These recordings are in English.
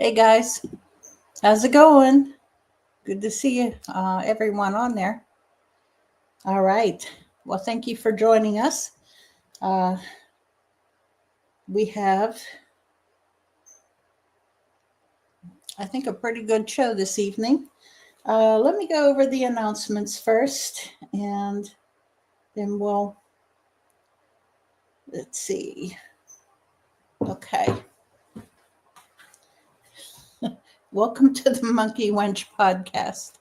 Hey guys, how's it going? Good to see you, everyone on there. All right. Well, thank you for joining us. We have, I think, a pretty good show this evening. Let me go over the announcements first, and then let's see. Okay. Welcome to the Monkey Wench podcast.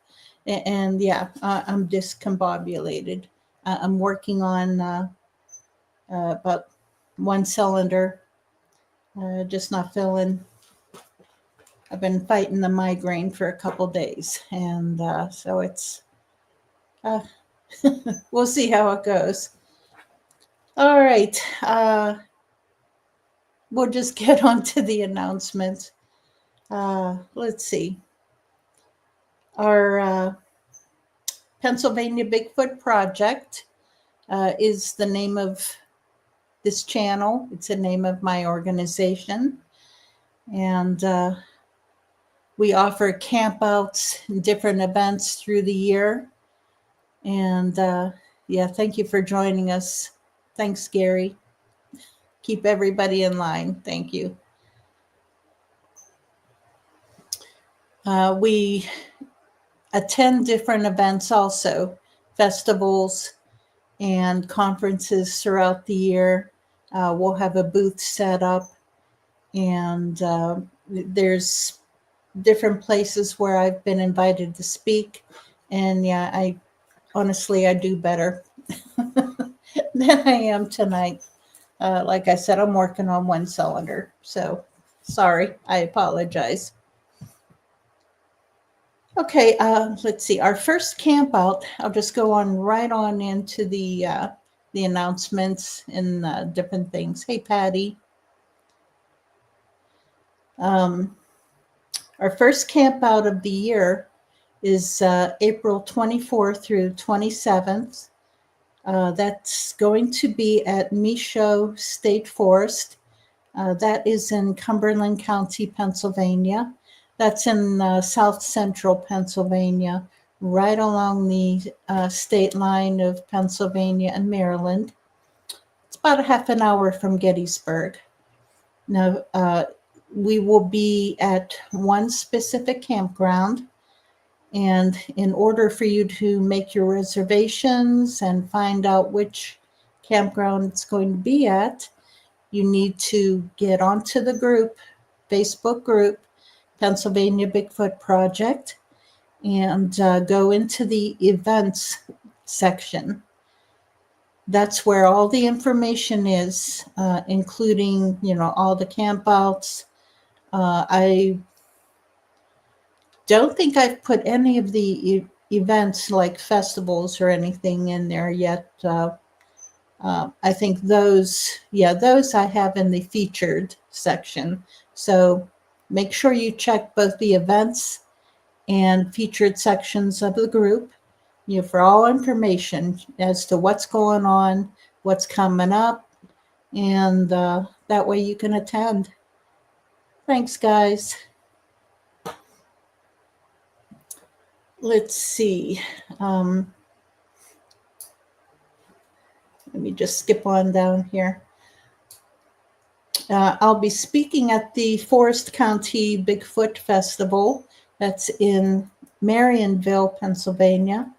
And yeah, I'm discombobulated. I'm working on about one cylinder, just not feeling. I've been fighting the migraine for a couple days, and so it's we'll see how it goes. All right, we'll just get on to the announcements. Let's see. Our Pennsylvania Bigfoot Project is the name of this channel. It's the name of my organization, and we offer campouts and different events through the year. And yeah, thank you for joining us. Thanks, Gary. Keep everybody in line. Thank you. We attend different events also, festivals and conferences throughout the year. We'll have a booth set up, and there's different places where I've been invited to speak. And yeah, I do better than I am tonight. Like I said, I'm working on one cylinder, so sorry, I apologize. Okay, let's see. Our first camp out, I'll just go on right on into the announcements and different things. Hey, Patty. Our first camp out of the year is April 24th through 27th. That's going to be at Michaud State Forest. That is in Cumberland County, Pennsylvania. That's in south central Pennsylvania, right along the state line of Pennsylvania and Maryland. It's about a half an hour from Gettysburg. Now, we will be at one specific campground. And in order for you to make your reservations and find out which campground it's going to be at, you need to get onto the group, Facebook group, Pennsylvania Bigfoot Project, and go into the events section. That's where all the information is, including, all the campouts. I don't think I've put any of the events like festivals or anything in there yet. I think those I have in the featured section. So make sure you check both the events and featured sections of the group, for all information as to what's going on, what's coming up, and that way you can attend. Thanks, guys. Let's see. Let me just skip on down here. I'll be speaking at the Forest County Bigfoot Festival. That's in Marionville, Pennsylvania.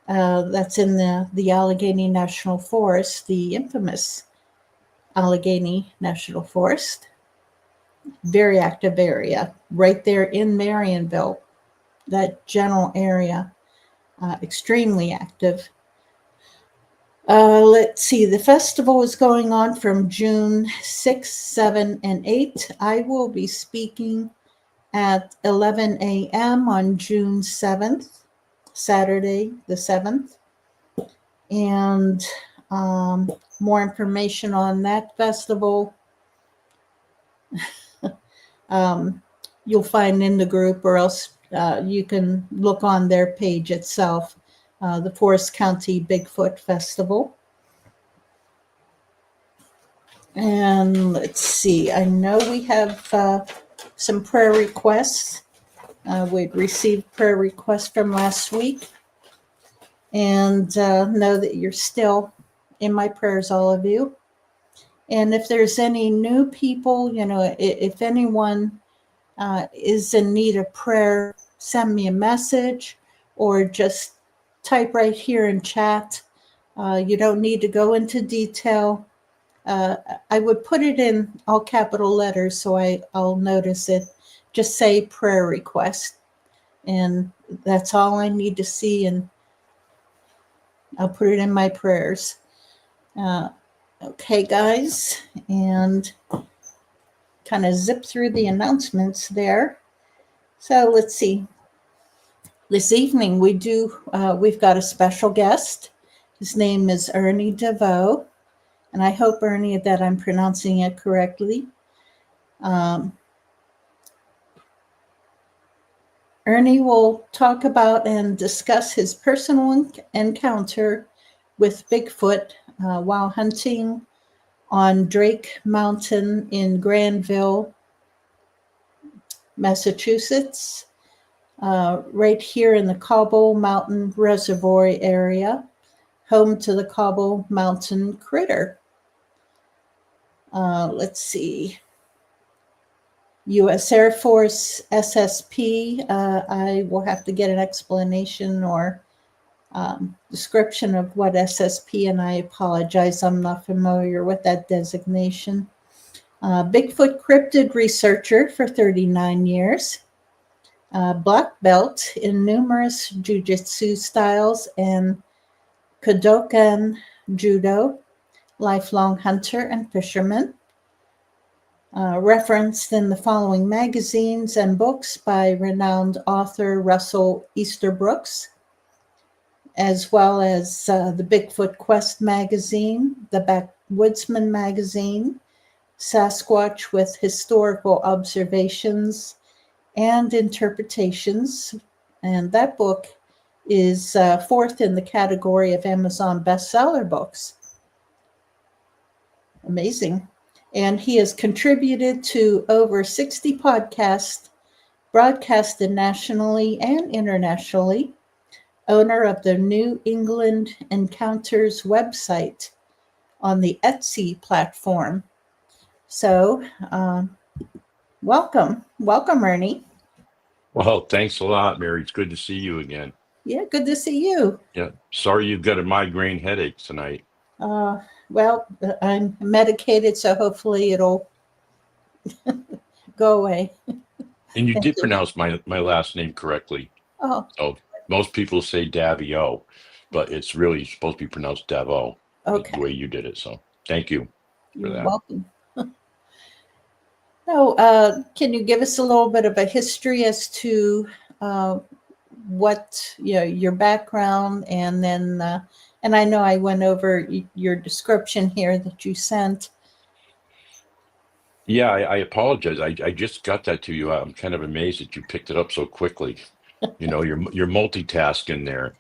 That's in the Allegheny National Forest, the infamous Allegheny National Forest. Very active area right there in Marionville, that general area, extremely active. Let's see, the festival is going on from June 6, 7, and 8. I will be speaking at 11 a.m. on June 7th, Saturday the 7th. And more information on that festival you'll find in the group, or else you can look on their page itself. The Forest County Bigfoot Festival. And let's see, I know we have some prayer requests. We'd received prayer requests from last week, and know that you're still in my prayers, all of you. And if there's any new people, if anyone is in need of prayer, send me a message or just type right here in chat. You don't need to go into detail. I would put it in all capital letters so I'll notice it. Just say prayer request. And that's all I need to see, and I'll put it in my prayers. Okay, guys, and kind of zip through the announcements there. So let's see. This evening we've got a special guest. His name is Ernie Davieau, and I hope, Ernie, that I'm pronouncing it correctly. Ernie will talk about and discuss his personal encounter with Bigfoot while hunting on Drake Mountain in Granville, Massachusetts, right here in the Cobble Mountain Reservoir area, home to the Cobble Mountain Critter. Let's see. U.S. Air Force SSP. I will have to get an explanation or description of what SSP, and I apologize, I'm not familiar with that designation. Bigfoot cryptid researcher for 39 years. Black belt in numerous jiu-jitsu styles and Kodokan Judo. Lifelong hunter and fisherman. Referenced in the following magazines and books by renowned author Russell Easterbrooks, as well as the Bigfoot Quest magazine, the Backwoodsman magazine, Sasquatch with Historical Observations and Interpretations. And that book is fourth in the category of Amazon bestseller books. Amazing. And he has contributed to over 60 podcasts broadcasted nationally and internationally. Owner of the New England Encounters website on the Etsy platform. So, welcome, Ernie. Well, thanks a lot, Mary. It's good to see you again. Yeah, good to see you. Yeah, sorry you've got a migraine headache tonight. Well, I'm medicated, so hopefully it'll go away. And you did pronounce my last name correctly. Oh. So most people say Davieau, but it's really supposed to be pronounced Davieau. Okay. The way you did it. So thank you for You're that. welcome. So, can you give us a little bit of a history as to what your background, and then and I know I went over your description here that you sent. Yeah, I apologize. I just got that to you. I'm kind of amazed that you picked it up so quickly. You're multitasking there.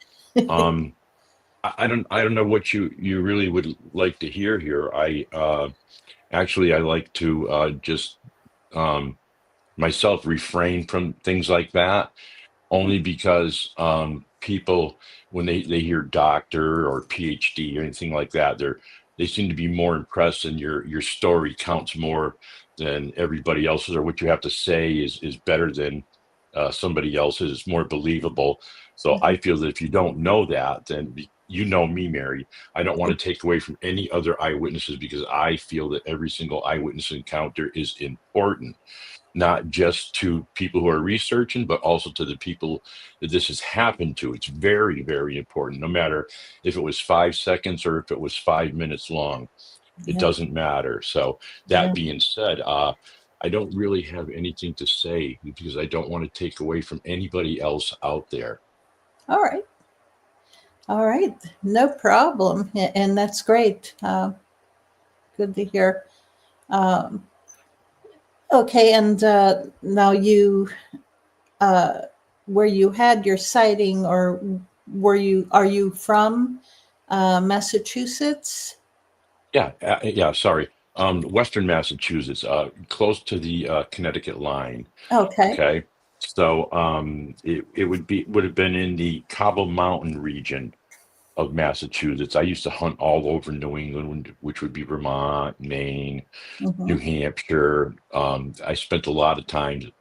I don't know what you really would like to hear here. I like to just myself refrain from things like that, only because people, when they hear doctor or PhD or anything like that, they seem to be more impressed, and your story counts more than everybody else's, or what you have to say is better than somebody else's. It's more believable. So I feel that if you don't know that, then you know me, Mary. I don't want to take away from any other eyewitnesses, because I feel that every single eyewitness encounter is important, not just to people who are researching, but also to the people that this has happened to. It's very, very important, no matter if it was 5 seconds or if it was 5 minutes long. It doesn't matter. So that being said, I don't really have anything to say, because I don't want to take away from anybody else out there. All right. No problem. And that's great. Good to hear. Okay, and now where you had your sighting, or are you from Massachusetts? Yeah. Sorry. Western Massachusetts, close to the Connecticut line. Okay. Okay. So it would have been in the Cobble Mountain region of Massachusetts. I used to hunt all over New England, which would be Vermont, Maine, New Mhm. Hampshire. I spent a lot of time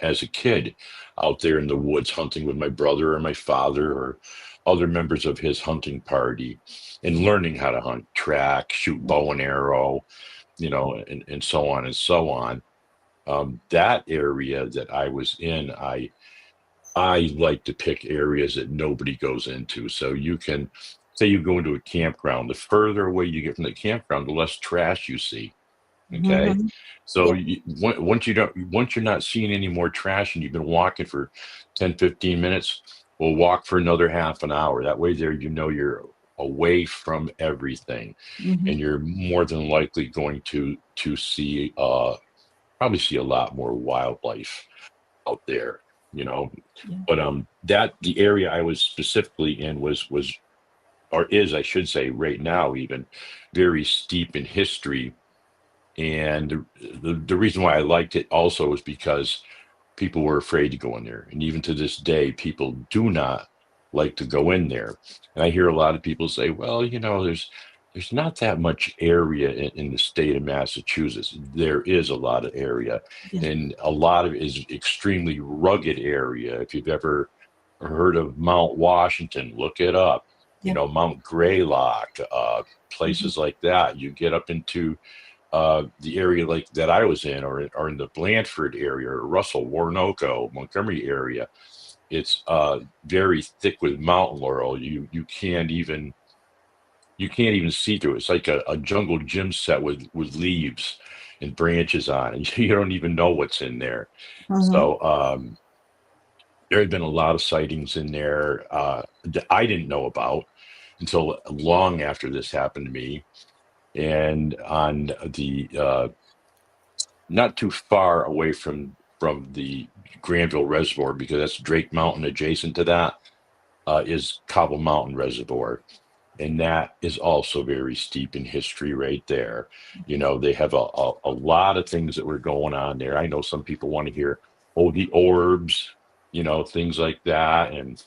as a kid out there in the woods hunting with my brother or my father or other members of his hunting party and learning how to hunt, track, shoot bow and arrow, and so on and so on. That area that I was in, I like to pick areas that nobody goes into. So you can say you go into a campground. The further away you get from the campground, the less trash you see. Okay. Mhm. So Yeah. once you're not seeing any more trash and you've been walking for 10, 15 minutes, we'll walk for another half an hour. That way there, you're away from everything and Mhm. you're more than likely going to see probably see a lot more wildlife out there, you know. Yeah. But that the area I was specifically in was or is, I should say, right now even very steep in history. And the reason why I liked it also is because people were afraid to go in there. And even to this day, people do not like to go in there. And I hear a lot of people say, well, there's not that much area in the state of Massachusetts. There is a lot of area, Yeah. and a lot of it is extremely rugged area. If you've ever heard of Mount Washington, look it up. Yeah. Mount Greylock, Mhm. places like that. You get up into the area like that I was in, or in the Blandford area, or Russell, Warnoco, Montgomery area. It's very thick with mountain laurel. You can't even see through it. It's like a jungle gym set with leaves and branches on it. You don't even know what's in there. Mhm. So there had been a lot of sightings in there that I didn't know about until long after this happened to me. And on the not too far away from the Granville Reservoir, because that's Drake Mountain. Adjacent to that is Cobble Mountain Reservoir, and that is also very steep in history right there. They have a lot of things that were going on there. I know some people want to hear, oh, the orbs, things like that. And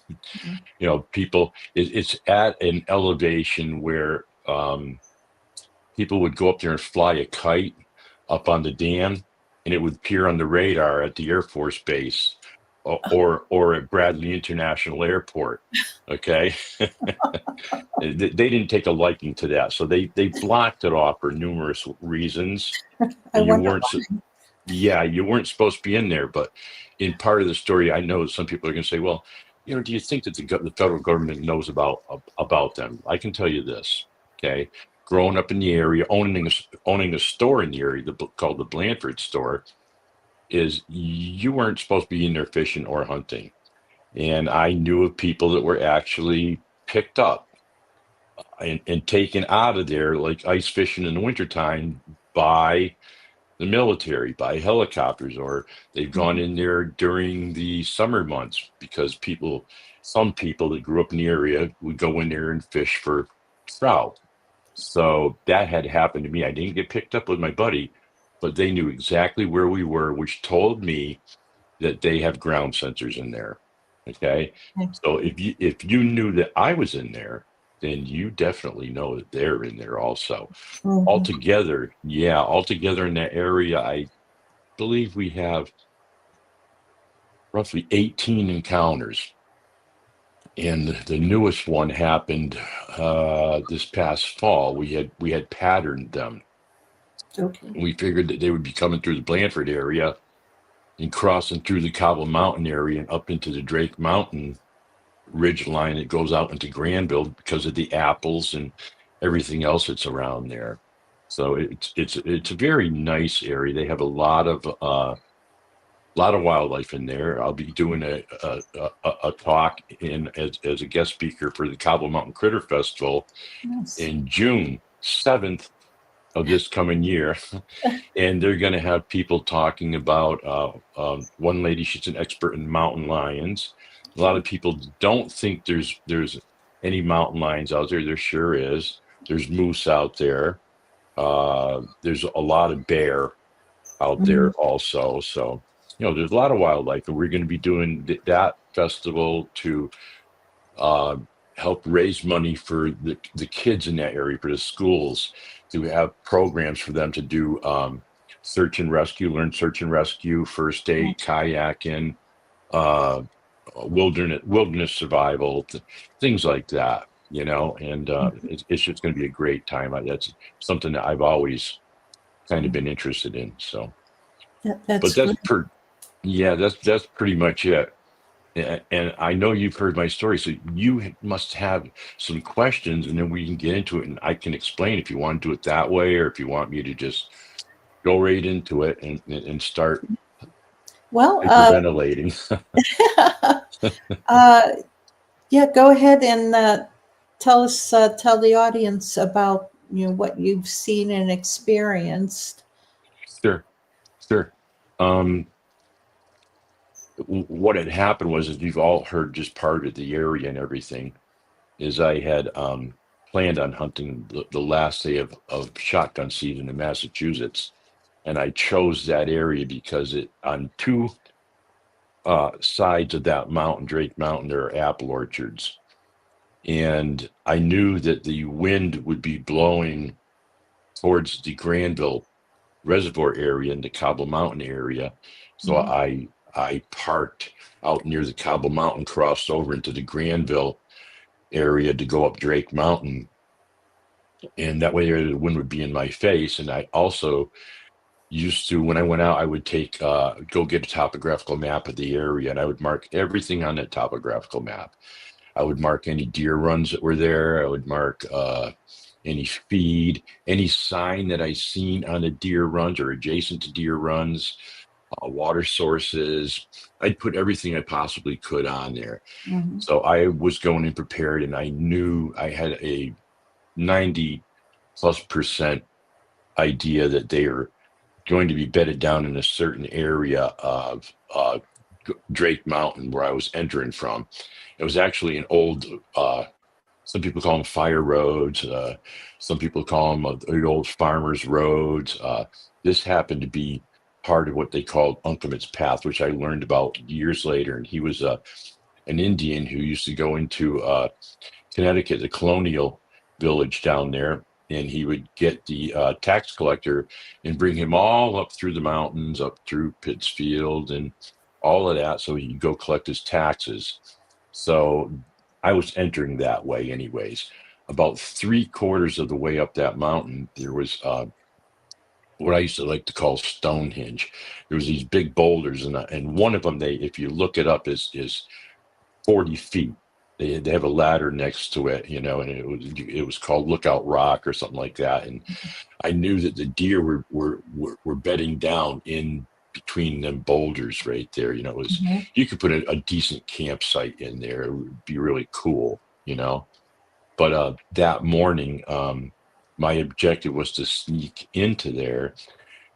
Yeah. people, it's at an elevation where people would go up there and fly a kite up on the dam, and it would appear on the radar at the Air Force Base, or at Bradley International Airport. Okay. They didn't take a liking to that, so they blocked it off for numerous reasons. I And you wonder weren't why. su- yeah, you weren't supposed to be in there. But in part of the story, I know some people are going to say, well, do you think that the federal government knows about them? I can tell you this. Okay. Growing up in the area, owning a store in the area, called the Blandford store, is you weren't supposed to be in there fishing or hunting. And I knew of people that were actually picked up and taken out of there, like ice fishing in the wintertime, by the military, by helicopters, or they've gone Mhm. in there during the summer months because some people that grew up in the area would go in there and fish for trout. So that had happened to me. I didn't get picked up with my buddy, but they knew exactly where we were, which told me that they have ground sensors in there. Okay. Yeah. So if you knew that I was in there, then you definitely know that they're in there also. Mhm. Altogether in that area, I believe we have roughly 18 encounters. And the newest one happened this past fall. We had patterned them. Okay. We figured that they would be coming through the Blandford area and crossing through the Cobble Mountain area and up into the Drake Mountain ridge line that goes out into Granville because of the apples and everything else that's around there. So it's a very nice area. They have a lot of wildlife in there. I'll be doing a talk as a guest speaker for the Cobble Mountain Critter Festival Nice. in June 7th of this coming year. And they're going to have people talking about one lady. She's an expert in mountain lions. A lot of people don't think there's any mountain lions out there. There sure is. There's moose out there. There's a lot of bear out there also. So, there's a lot of wildlife, and we're going to be doing that festival to uh, help raise money for the kids in that area, for the schools, to have programs for them to do search and rescue, learn search and rescue, first aid, kayaking, uh, wilderness survival, things like that. And it's just going to be a great time. That's something that I've always kind of been interested in. So, but That's that's great. yeah, that's pretty much it. And I know you've heard my story, so you must have some questions, and then we can get into it, and I can explain if you want to do it that way, or if you want me to just go right into it and start Well, hyperventilating. yeah, go ahead and tell the audience about what you've seen and experienced. Sure, sure. Um, what had happened was, as you've all heard, just part of the area and everything, is I had planned on hunting the last day of shotgun season in Massachusetts, and I chose that area because on two sides of that mountain, Drake Mountain, there are apple orchards, and I knew that the wind would be blowing towards the Granville Reservoir area and the Cobble Mountain area, so I parked out near the Cobble Mountain, crossed over into the Granville area to go up Drake Mountain, and that way the wind would be in my face. And I also used to, when I went out, I would take go get a topographical map of the area, and I would mark everything on that topographical map. I would mark any deer runs that were there. I would mark any feed, any sign that I seen on the deer runs or adjacent to deer runs, water sources. I'd put everything I possibly could on there. So I was going in prepared, and I knew I had a 90+% idea that they are going to be bedded down in a certain area of Drake Mountain where I was entering from. It was actually an old, some people call them fire roads. Some people call them the old farmers' roads. This happened to be part of what they called Uncleman's Path, which I learned about years later. And he was an Indian who used to go into Connecticut, the colonial village down there, and he would get the tax collector and bring him all up through the mountains, up through Pittsfield and all of that, so he could go collect his taxes. So I was entering that way anyways. About 3/4 of the way up that mountain, there was what I used to like to call Stonehenge. There was these big boulders, and one of them, if you look it up, is 40 feet. They have a ladder next to it, and it was called Lookout Rock or something like that. And I knew that the deer were bedding down in between them boulders right there. It was you could put a decent campsite in there. It would be really cool, But that morning, my objective was to sneak into there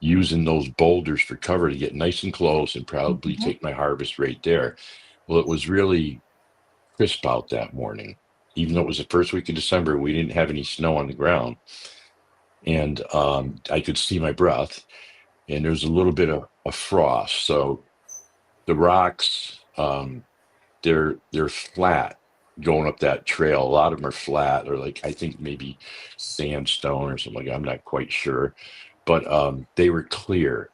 using those boulders for cover to get nice and close and probably take my harvest right there. Well, it was really crisp out that morning. Even though it was the first week of December, we didn't have any snow on the ground. And I could see my breath, and there's a little bit of frost. So the rocks, they're flat going up that trail. A lot of them are flat, or like I think maybe sandstone or something like that. I'm not quite sure, but they were clear.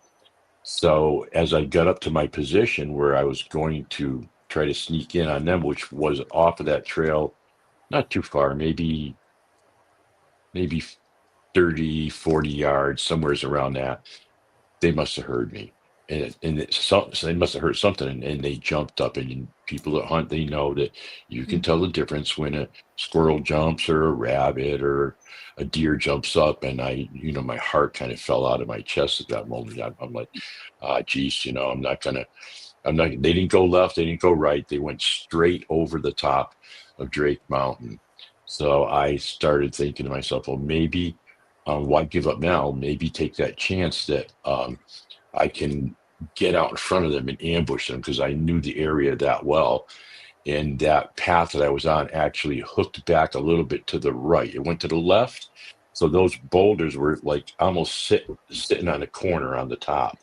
So as I got up to my position where I was going to try to sneak in on them, which was off of that trail, not too far, maybe 30, 40 yards, somewhere's around that, they must have heard me. So they must have heard something, and they jumped up. And people that hunt, they know that you can tell the difference when a squirrel jumps or a rabbit or a deer jumps up. And my heart kind of fell out of my chest at that moment. I'm like, geez, they didn't go left, they didn't go right. They went straight over the top of Drake Mountain. So I started thinking to myself, well, maybe why give up now? Maybe take that chance that I can get out in front of them and ambush them, because I knew the area that well. And that path that I was on actually hooked back a little bit to the right. It went to the left, So those boulders were like almost sitting on a corner on the top.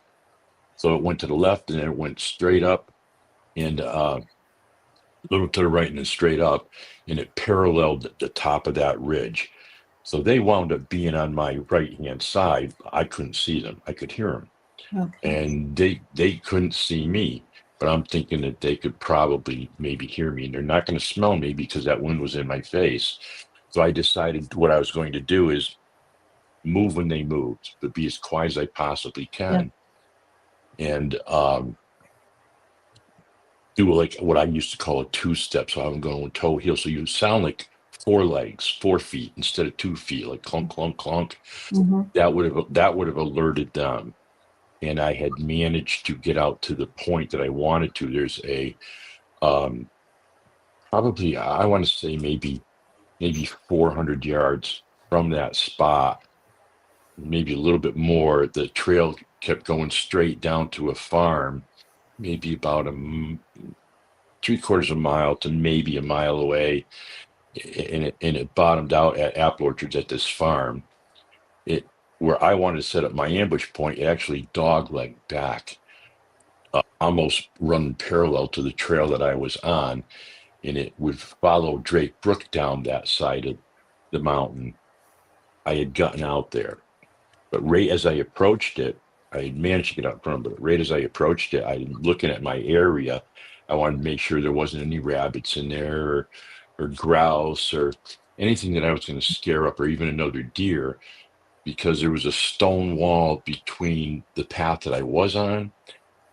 So it went to the left and then it went straight up and a little to the right and then straight up, and it paralleled the top of that ridge. So they wound up being on my right-hand side. I couldn't see them. I could hear them. Okay. And they couldn't see me. But I'm thinking that they could probably maybe hear me. And they're not going to smell me because that wind was in my face. So I decided what I was going to do is move when they moved, but be as quiet as I possibly can. And do like what I used to call a two-step. So I'm going toe heel. So you sound like 4 legs, 4 feet instead of 2 feet, like clunk, clunk, clunk. Mm-hmm. That would have alerted them. And I had managed to get out to the point that I wanted to. There's a probably, I want to say maybe 400 yards from that spot, maybe a little bit more. The trail kept going straight down to a farm, maybe about 3/4 of a mile to maybe a mile away, and it bottomed out at apple orchards at this farm. Where I wanted to set up my ambush point, it actually doglegged back, almost running parallel to the trail that I was on, and it would follow Drake Brook down that side of the mountain. I had gotten out there, but right as I approached it, I had managed to get out front, but right as I approached it, I'm looking at my area. I wanted to make sure there wasn't any rabbits in there or grouse or anything that I was going to scare up, or even another deer, because there was a stone wall between the path that I was on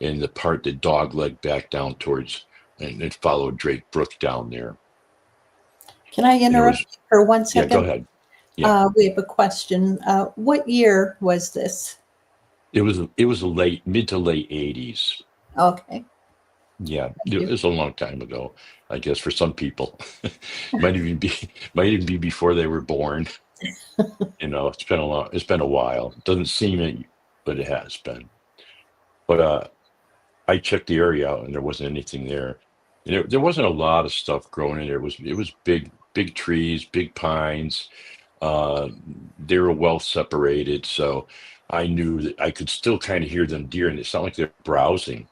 and the part that doglegged back down towards, and it followed Drake Brook down there. Can I interrupt you for 1 second? Yeah, go ahead. Yeah. We have a question. What year was this? It was a mid to late 80s. Okay. Yeah, it was a long time ago, I guess, for some people. might even be before they were born. It's been a while. It doesn't seem it, but it has been. But I checked the area out and there wasn't anything there. And there wasn't a lot of stuff growing in there. It was big trees, big pines. They were well separated, so I knew that I could still kind of hear them deer, and it sounded like they're browsing,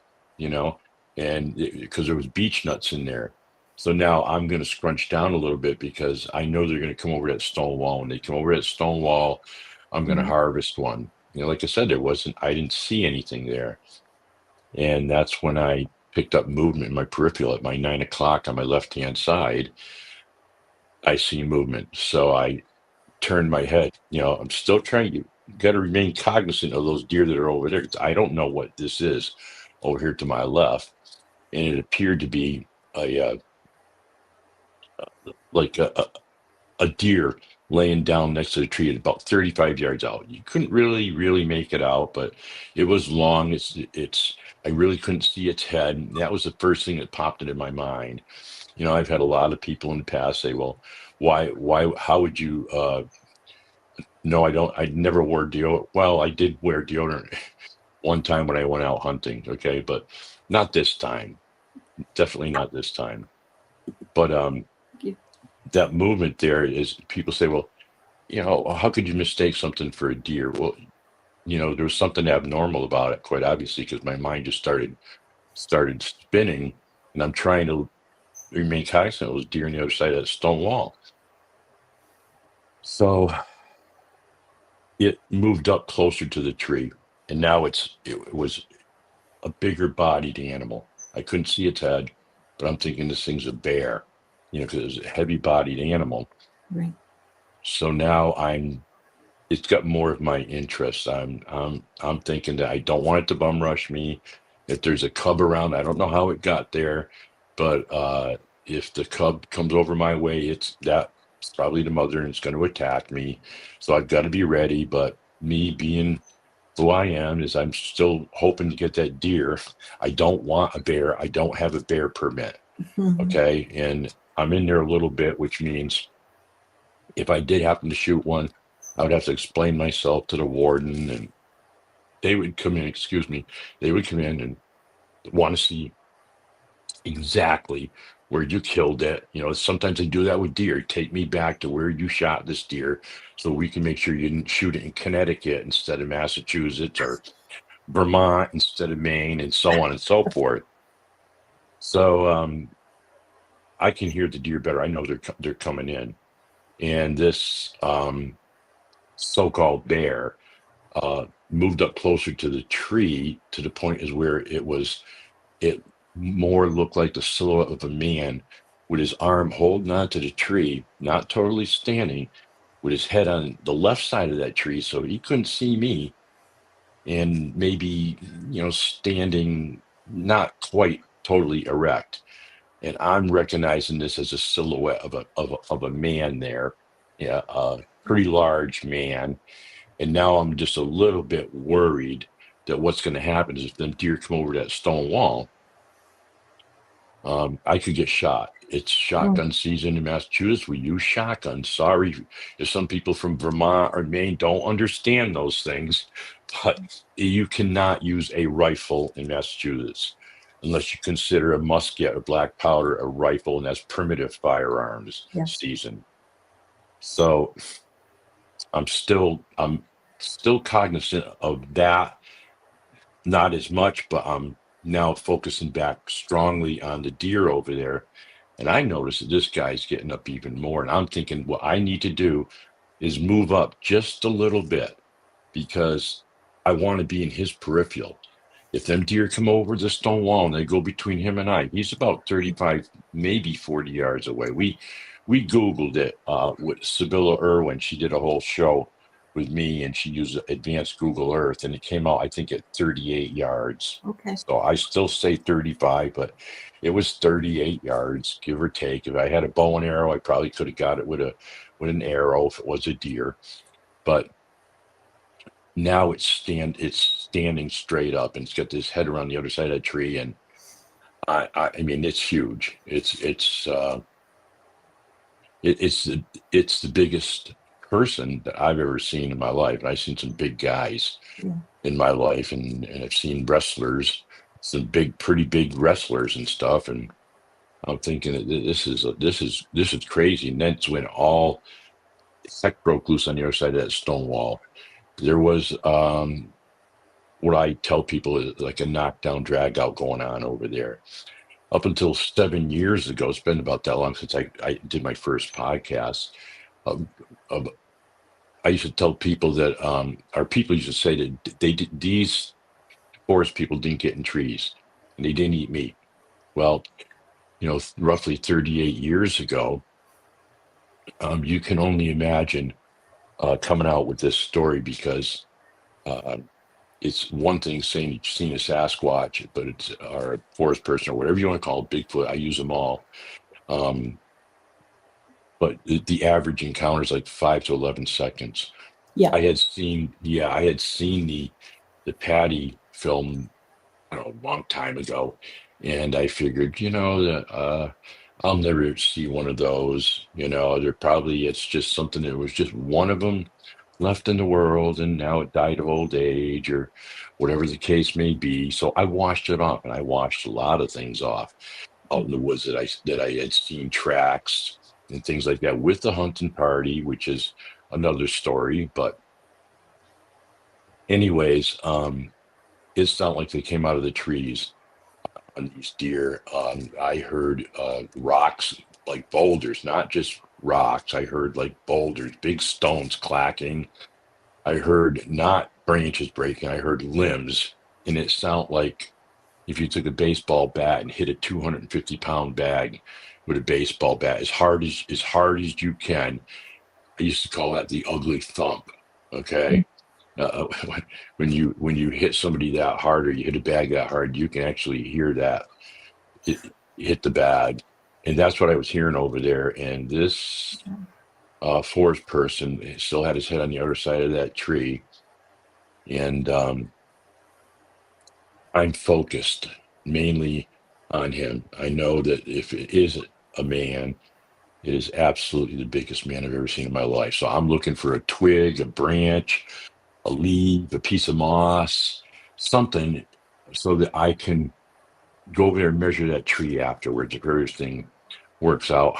and because there was beech nuts in there. So now I'm going to scrunch down a little bit because I know they're going to come over that stone wall. When they come over that stone wall, I'm going to harvest one. Like I said, I didn't see anything there. And that's when I picked up movement in my peripheral at my 9 o'clock on my left-hand side. I see movement. So I turned my head. I'm still trying to got to remain cognizant of those deer that are over there. I don't know what this is over here to my left. And it appeared to be a deer laying down next to the tree at about 35 yards out. You couldn't really make it out, but it was long. I really couldn't see its head. And that was the first thing that popped into my mind. I've had a lot of people in the past say, well, how would you, no, I never wore deodorant. Well, I did wear deodorant one time when I went out hunting. Okay. But not this time. Definitely not this time. But, that movement there is, people say, well, how could you mistake something for a deer? Well, there was something abnormal about it, quite obviously, because my mind just started spinning, and I'm trying to remain cognizant of those deer on the other side of that stone wall. So it moved up closer to the tree, and now it was a bigger bodied animal. I couldn't see its head, but I'm thinking this thing's a bear, because it was a heavy bodied animal. Right. So now it's got more of my interest. I'm thinking that I don't want it to bum rush me. If there's a cub around, I don't know how it got there, but if the cub comes over my way, it's probably the mother, and it's going to attack me. So I've got to be ready. But me being who I am, is I'm still hoping to get that deer. I don't want a bear. I don't have a bear permit. Okay. And I'm in there a little bit, which means if I did happen to shoot one, I would have to explain myself to the warden, and they would come in, and want to see exactly where you killed it. Sometimes they do that with deer. Take me back to where you shot this deer so we can make sure you didn't shoot it in Connecticut instead of Massachusetts or Vermont instead of Maine, and so on and so forth. So I can hear the deer better. I know they're coming in. And this so-called bear moved up closer to the tree to the point is where it more looked like the silhouette of a man with his arm holding onto the tree, not totally standing, with his head on the left side of that tree, so he couldn't see me, and maybe standing not quite totally erect. And I'm recognizing this as a silhouette of a man there, yeah, a pretty large man. And now I'm just a little bit worried that what's going to happen is if them deer come over that stone wall, I could get shot. It's shotgun season in Massachusetts. We use shotguns. Sorry if some people from Vermont or Maine don't understand those things, but you cannot use a rifle in Massachusetts unless you consider a musket or black powder a rifle, and that's primitive firearms season. So I'm still cognizant of that. Not as much, but I'm now focusing back strongly on the deer over there. And I noticed that this guy's getting up even more. And I'm thinking what I need to do is move up just a little bit because I want to be in his peripheral. If them deer come over the stone wall and they go between him and I, he's about 35, maybe 40 yards away. We Googled it with Sibylla Irwin. She did a whole show with me, and she used advanced Google Earth, and it came out, I think, at 38 yards. Okay. So I still say 35, but it was 38 yards, give or take. If I had a bow and arrow, I probably could have got it with an arrow if it was a deer. But now it's standing straight up, and it's got this head around the other side of the tree, and I mean, it's huge. It's the biggest person that I've ever seen in my life. And I've seen some big guys in my life, and I've seen wrestlers, some pretty big wrestlers and stuff. And I'm thinking that this is crazy. And that's when all heck broke loose on the other side of that stone wall. There was what I tell people is like a knockdown drag out going on over there. Up until 7 years ago, it's been about that long since I did my first podcast. I used to tell people that our people used to say that these forest people didn't get in trees and they didn't eat meat. Well, roughly 38 years ago, you can only imagine coming out with this story because it's one thing saying you've seen a Sasquatch, but it's or a forest person or whatever you want to call it, Bigfoot. I use them all. But the average encounter is like 5 to 11 seconds. Yeah. I had seen the Patty film, I don't know, a long time ago, and I figured, that I'll never see one of those. It's just something that was just one of them left in the world, and now it died of old age or whatever the case may be. So I washed it off, and I washed a lot of things off out in the woods that I had seen tracks and things like that with the hunting party, which is another story. But anyways, it's not like they came out of the trees on these deer. I heard rocks, like boulders, not just rocks. I heard like boulders, big stones clacking. I heard not branches breaking. I heard limbs, and it sounded like if you took a baseball bat and hit a 250-pound bag with a baseball bat as hard as you can. I used to call that the ugly thump. Okay. When you hit somebody that hard or you hit a bag that hard, you can actually hear that it hit the bag. And that's what I was hearing over there. And this forest person still had his head on the other side of that tree. And I'm focused mainly on him. I know that if it is a man, it is absolutely the biggest man I've ever seen in my life. So I'm looking for a twig, a branch, a leaf, a piece of moss, something so that I can go over there and measure that tree afterwards if everything works out,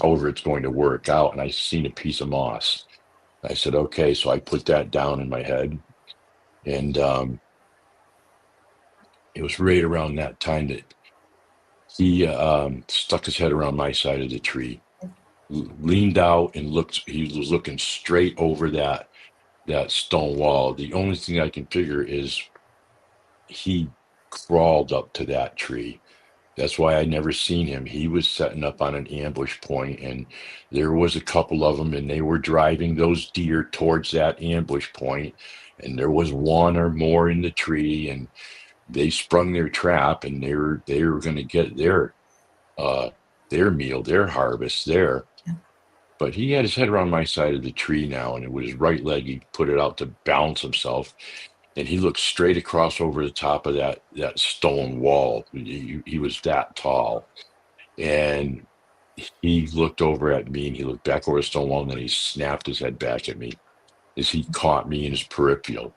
however it's going to work out. And I seen a piece of moss. I said, okay. So I put that down in my head. And it was right around that time that he stuck his head around my side of the tree, leaned out and looked. He was looking straight over that stone wall. The only thing I can figure is he crawled up to that tree. That's why I never seen him. He was setting up on an ambush point, and there was a couple of them, and they were driving those deer towards that ambush point, and there was one or more in the tree, and they sprung their trap, and they were going to get their meal, their harvest there. But he had his head around my side of the tree now, and it was his right leg. He put it out to balance himself, and he looked straight across over the top of that stone wall. He was that tall, and he looked over at me, and he looked back over the stone wall, and then he snapped his head back at me as he caught me in his peripheral.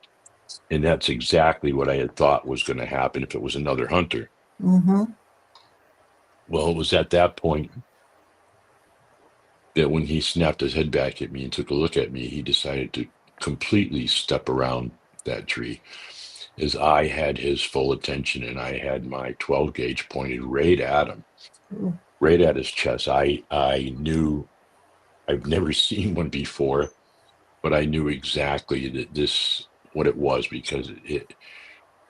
And that's exactly what I had thought was going to happen if it was another hunter. Mm-hmm. Well, it was at that point that when he snapped his head back at me and took a look at me, he decided to completely step around that tree, as I had his full attention, and I had my 12 gauge pointed right at him, right at his chest. I knew, I've never seen one before, but I knew exactly that what it was, because it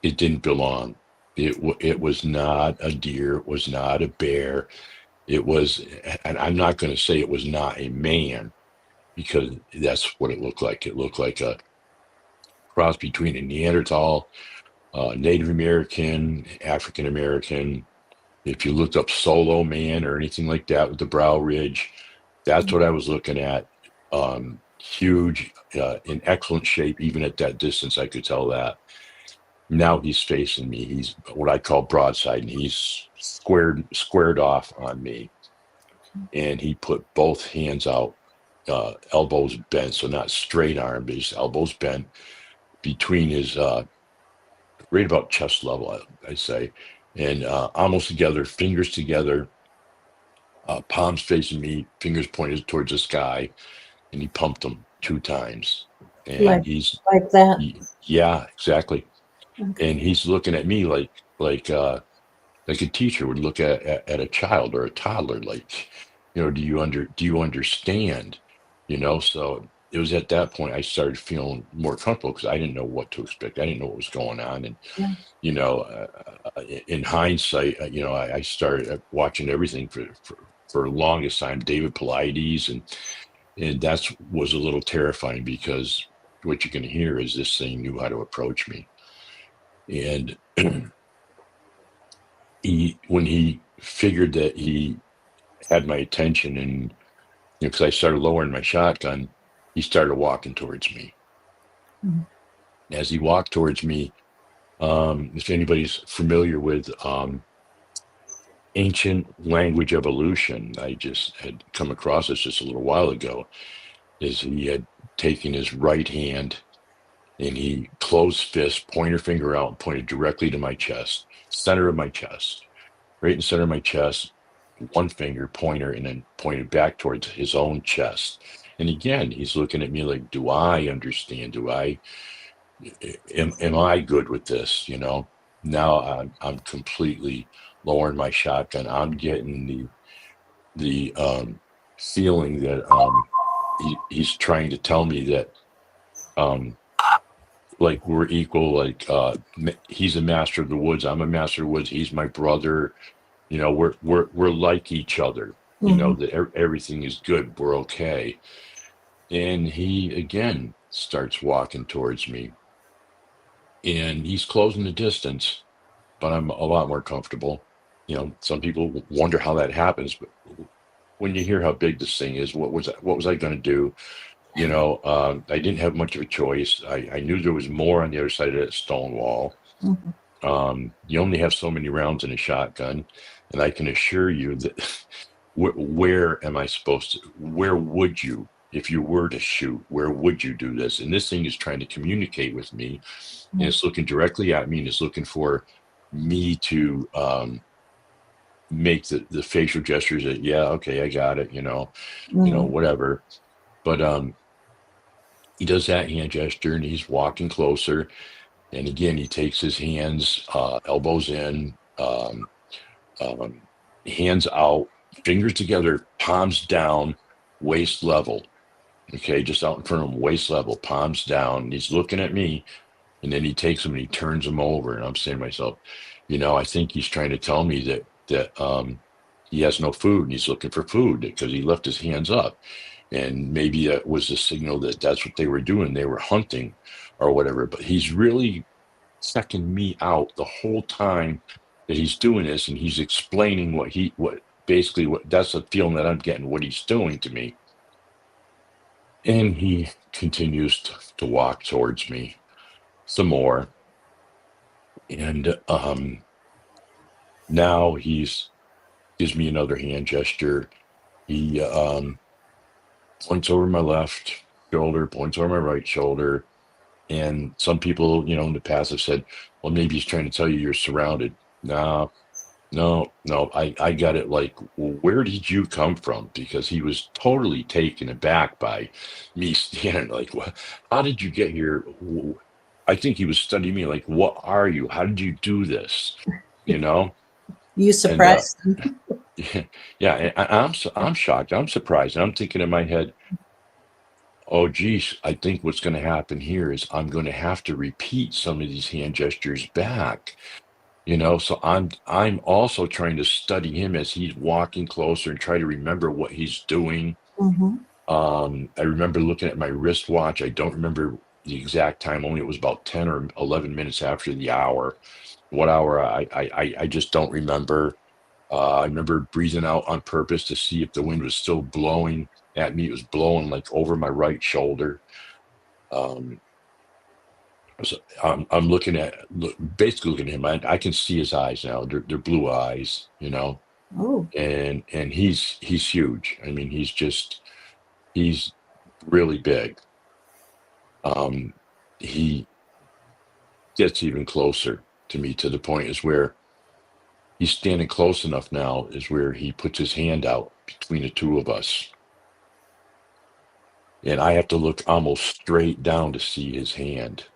didn't belong. It was not a deer. It was not a bear. It was, and I'm not going to say it was not a man, because that's what it looked like. It looked like a cross between a Neanderthal, Native American, African American. If you looked up solo man or anything like that with the brow ridge, that's what I was looking at. Huge, in excellent shape, even at that distance, I could tell that. Now he's facing me. He's what I call broadside, and he's squared off on me. And he put both hands out, elbows bent, so not straight arm, but his elbows bent between his right about chest level, I say, and almost together, fingers together, palms facing me, fingers pointed towards the sky, and he pumped them 2 times. And he's like that. Yeah, exactly. Okay. And he's looking at me like a teacher would look at a child or a toddler, like, do you understand? So it was at that point I started feeling more comfortable, because I didn't know what to expect. I didn't know what was going on. And, in hindsight, I started watching everything for the longest time, David Paulides, and that was a little terrifying, because what you're going to hear is this thing knew how to approach me. And when he figured that he had my attention, and because I started lowering my shotgun, he started walking towards me. Mm-hmm. As he walked towards me, if anybody's familiar with ancient language evolution, I just had come across this just a little while ago, is he had taken his right hand and he closed fist, pointer finger out, and pointed directly to my chest, center of my chest, right in the center of my chest, one finger pointer, and then pointed back towards his own chest. And again, he's looking at me like, do I understand? Am I good with this? Now I'm completely lowering my shotgun. I'm getting the feeling that he's trying to tell me that like we're equal, like he's a master of the woods, I'm a master of the woods, he's my brother, we're like each other. Mm-hmm. That everything is good, we're okay. And he again starts walking towards me, and he's closing the distance, but I'm a lot more comfortable. Some people wonder how that happens, but when you hear how big this thing is, what was I going to do? I didn't have much of a choice. I knew there was more on the other side of that stone wall. Mm-hmm. You only have so many rounds in a shotgun, and I can assure you that where would you, if you were to shoot, where would you do this? And this thing is trying to communicate with me, mm-hmm. and it's looking directly at me, and it's looking for me to make the facial gestures that, yeah, okay, I got it, Mm. whatever. But he does that hand gesture and he's walking closer. And again, he takes his hands, elbows in, um, hands out, fingers together, palms down, waist level. Okay, just out in front of him, waist level, palms down. And he's looking at me, and then he takes them and he turns them over. And I'm saying to myself, I think he's trying to tell me that he has no food and he's looking for food because he left his hands up. And maybe that was a signal that that's what they were doing. They were hunting or whatever. But he's really checking me out the whole time that he's doing this, and he's explaining what basically what that's the feeling that I'm getting, what he's doing to me. And he continues to walk towards me some more. And now he's gives me another hand gesture. He points over my left shoulder, points over my right shoulder. And some people, in the past have said, well, maybe he's trying to tell you you're surrounded. No, no, no. I got it like, well, where did you come from? Because he was totally taken aback by me standing like, what, how did you get here? I think he was studying me like, what are you? How did you do this? You know? You And suppressed them. yeah, and I'm shocked. I'm surprised. And I'm thinking in my head, oh geez, I think what's going to happen here is I'm going to have to repeat some of these hand gestures back. So I'm also trying to study him as he's walking closer and try to remember what he's doing. Mm-hmm. I remember looking at my wristwatch. I don't remember the exact time. Only it was about 10 or 11 minutes after the hour. What hour? I just don't remember. I remember breathing out on purpose to see if the wind was still blowing at me. It was blowing like over my right shoulder. Um, so I'm basically looking at him. I can see his eyes now. They're blue eyes, Oh, and he's huge. I mean, he's really big. He gets even closer to me to the point is where he's standing close enough now is where he puts his hand out between the two of us. And I have to look almost straight down to see his hand.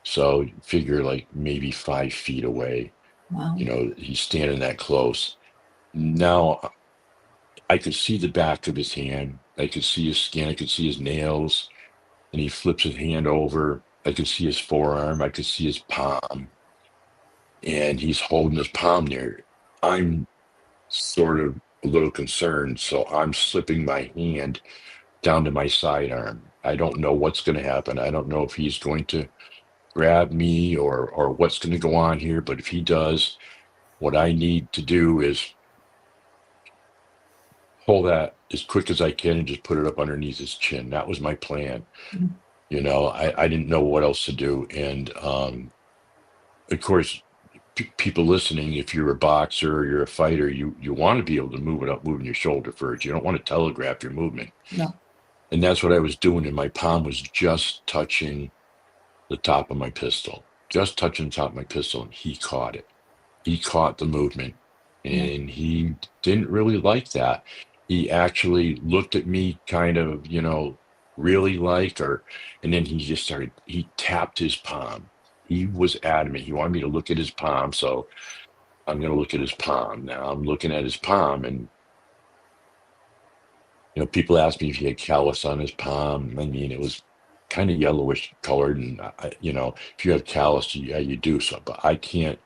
So figure like maybe 5 feet away, wow. he's standing that close. Now I could see the back of his hand. I could see his skin. I could see his nails. And he flips his hand over. I could see his forearm. I could see his palm. And he's holding his palm there. I'm sort of a little concerned. So I'm slipping my hand down to my sidearm. I don't know what's going to happen. I don't know if he's going to grab me or what's going to go on here. But if he does, what I need to do is pull that as quick as I can and just put it up underneath his chin. That was my plan. Mhm. I didn't know what else to do. And of course, people listening, if you're a boxer or you're a fighter, you want to be able to move it up, moving your shoulder first. You don't want to telegraph your movement. No. And that's what I was doing. And my palm was just touching the top of my pistol, just touching the top of my pistol. And he caught it. He caught the movement. And he didn't really like that. He actually looked at me kind of, really and then he tapped his palm. He was adamant. He wanted me to look at his palm. So I'm going to look at his palm. Now I'm looking at his palm and, people ask me if he had callus on his palm. I mean, it was kind of yellowish colored. And, if you have callus, yeah, you do so, but I can't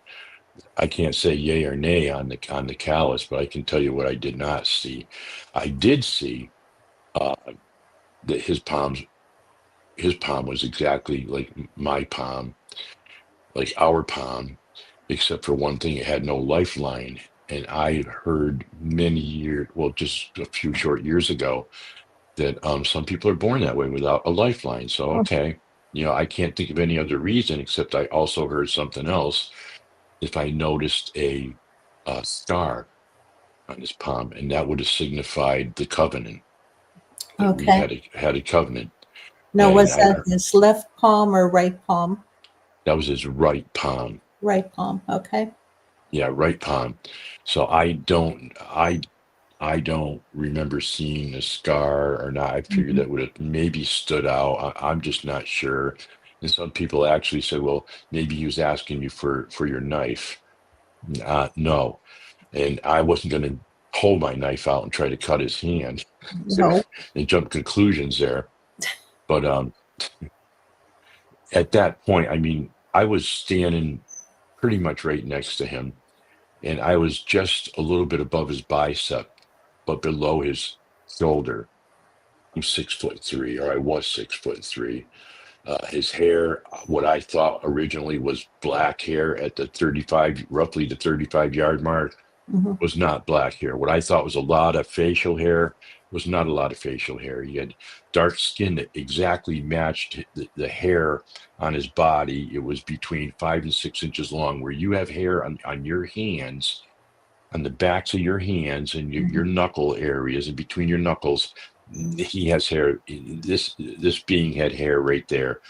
say yay or nay on the callus, but I can tell you what I did not see. I did see that his palm was exactly like my palm, like our palm, except for one thing, it had no lifeline. And I heard just a few short years ago, that some people are born that way without a lifeline. So Oh, okay, I can't think of any other reason except I also heard something else. If I noticed a scar on his palm, and that would have signified the covenant that we okay. had a covenant. Now, And was that his left palm or right palm? that was his right palm. Right palm. Okay. Yeah, right palm. So I don't remember seeing a scar or not. I figured Mhm. that would have maybe stood out. I'm just not sure. And some people actually said, well, maybe he was asking you for your knife. No. And I wasn't going to hold my knife out and try to cut his hand No. and jump conclusions there. But at that point, I mean, I was standing pretty much right next to him, and I was just a little bit above his bicep, but below his shoulder. I'm 6'3", or I was 6'3". His hair, what I thought originally was black hair at the 35, roughly the 35-yard mark, Mhm. was not black hair. What I thought was a lot of facial hair was not a lot of facial hair. He had dark skin that exactly matched the hair on his body. It was between 5 and 6 inches long. Where you have hair on your hands, on the backs of your hands and your Mhm. knuckle areas and between your knuckles, he has hair. This being had hair right there.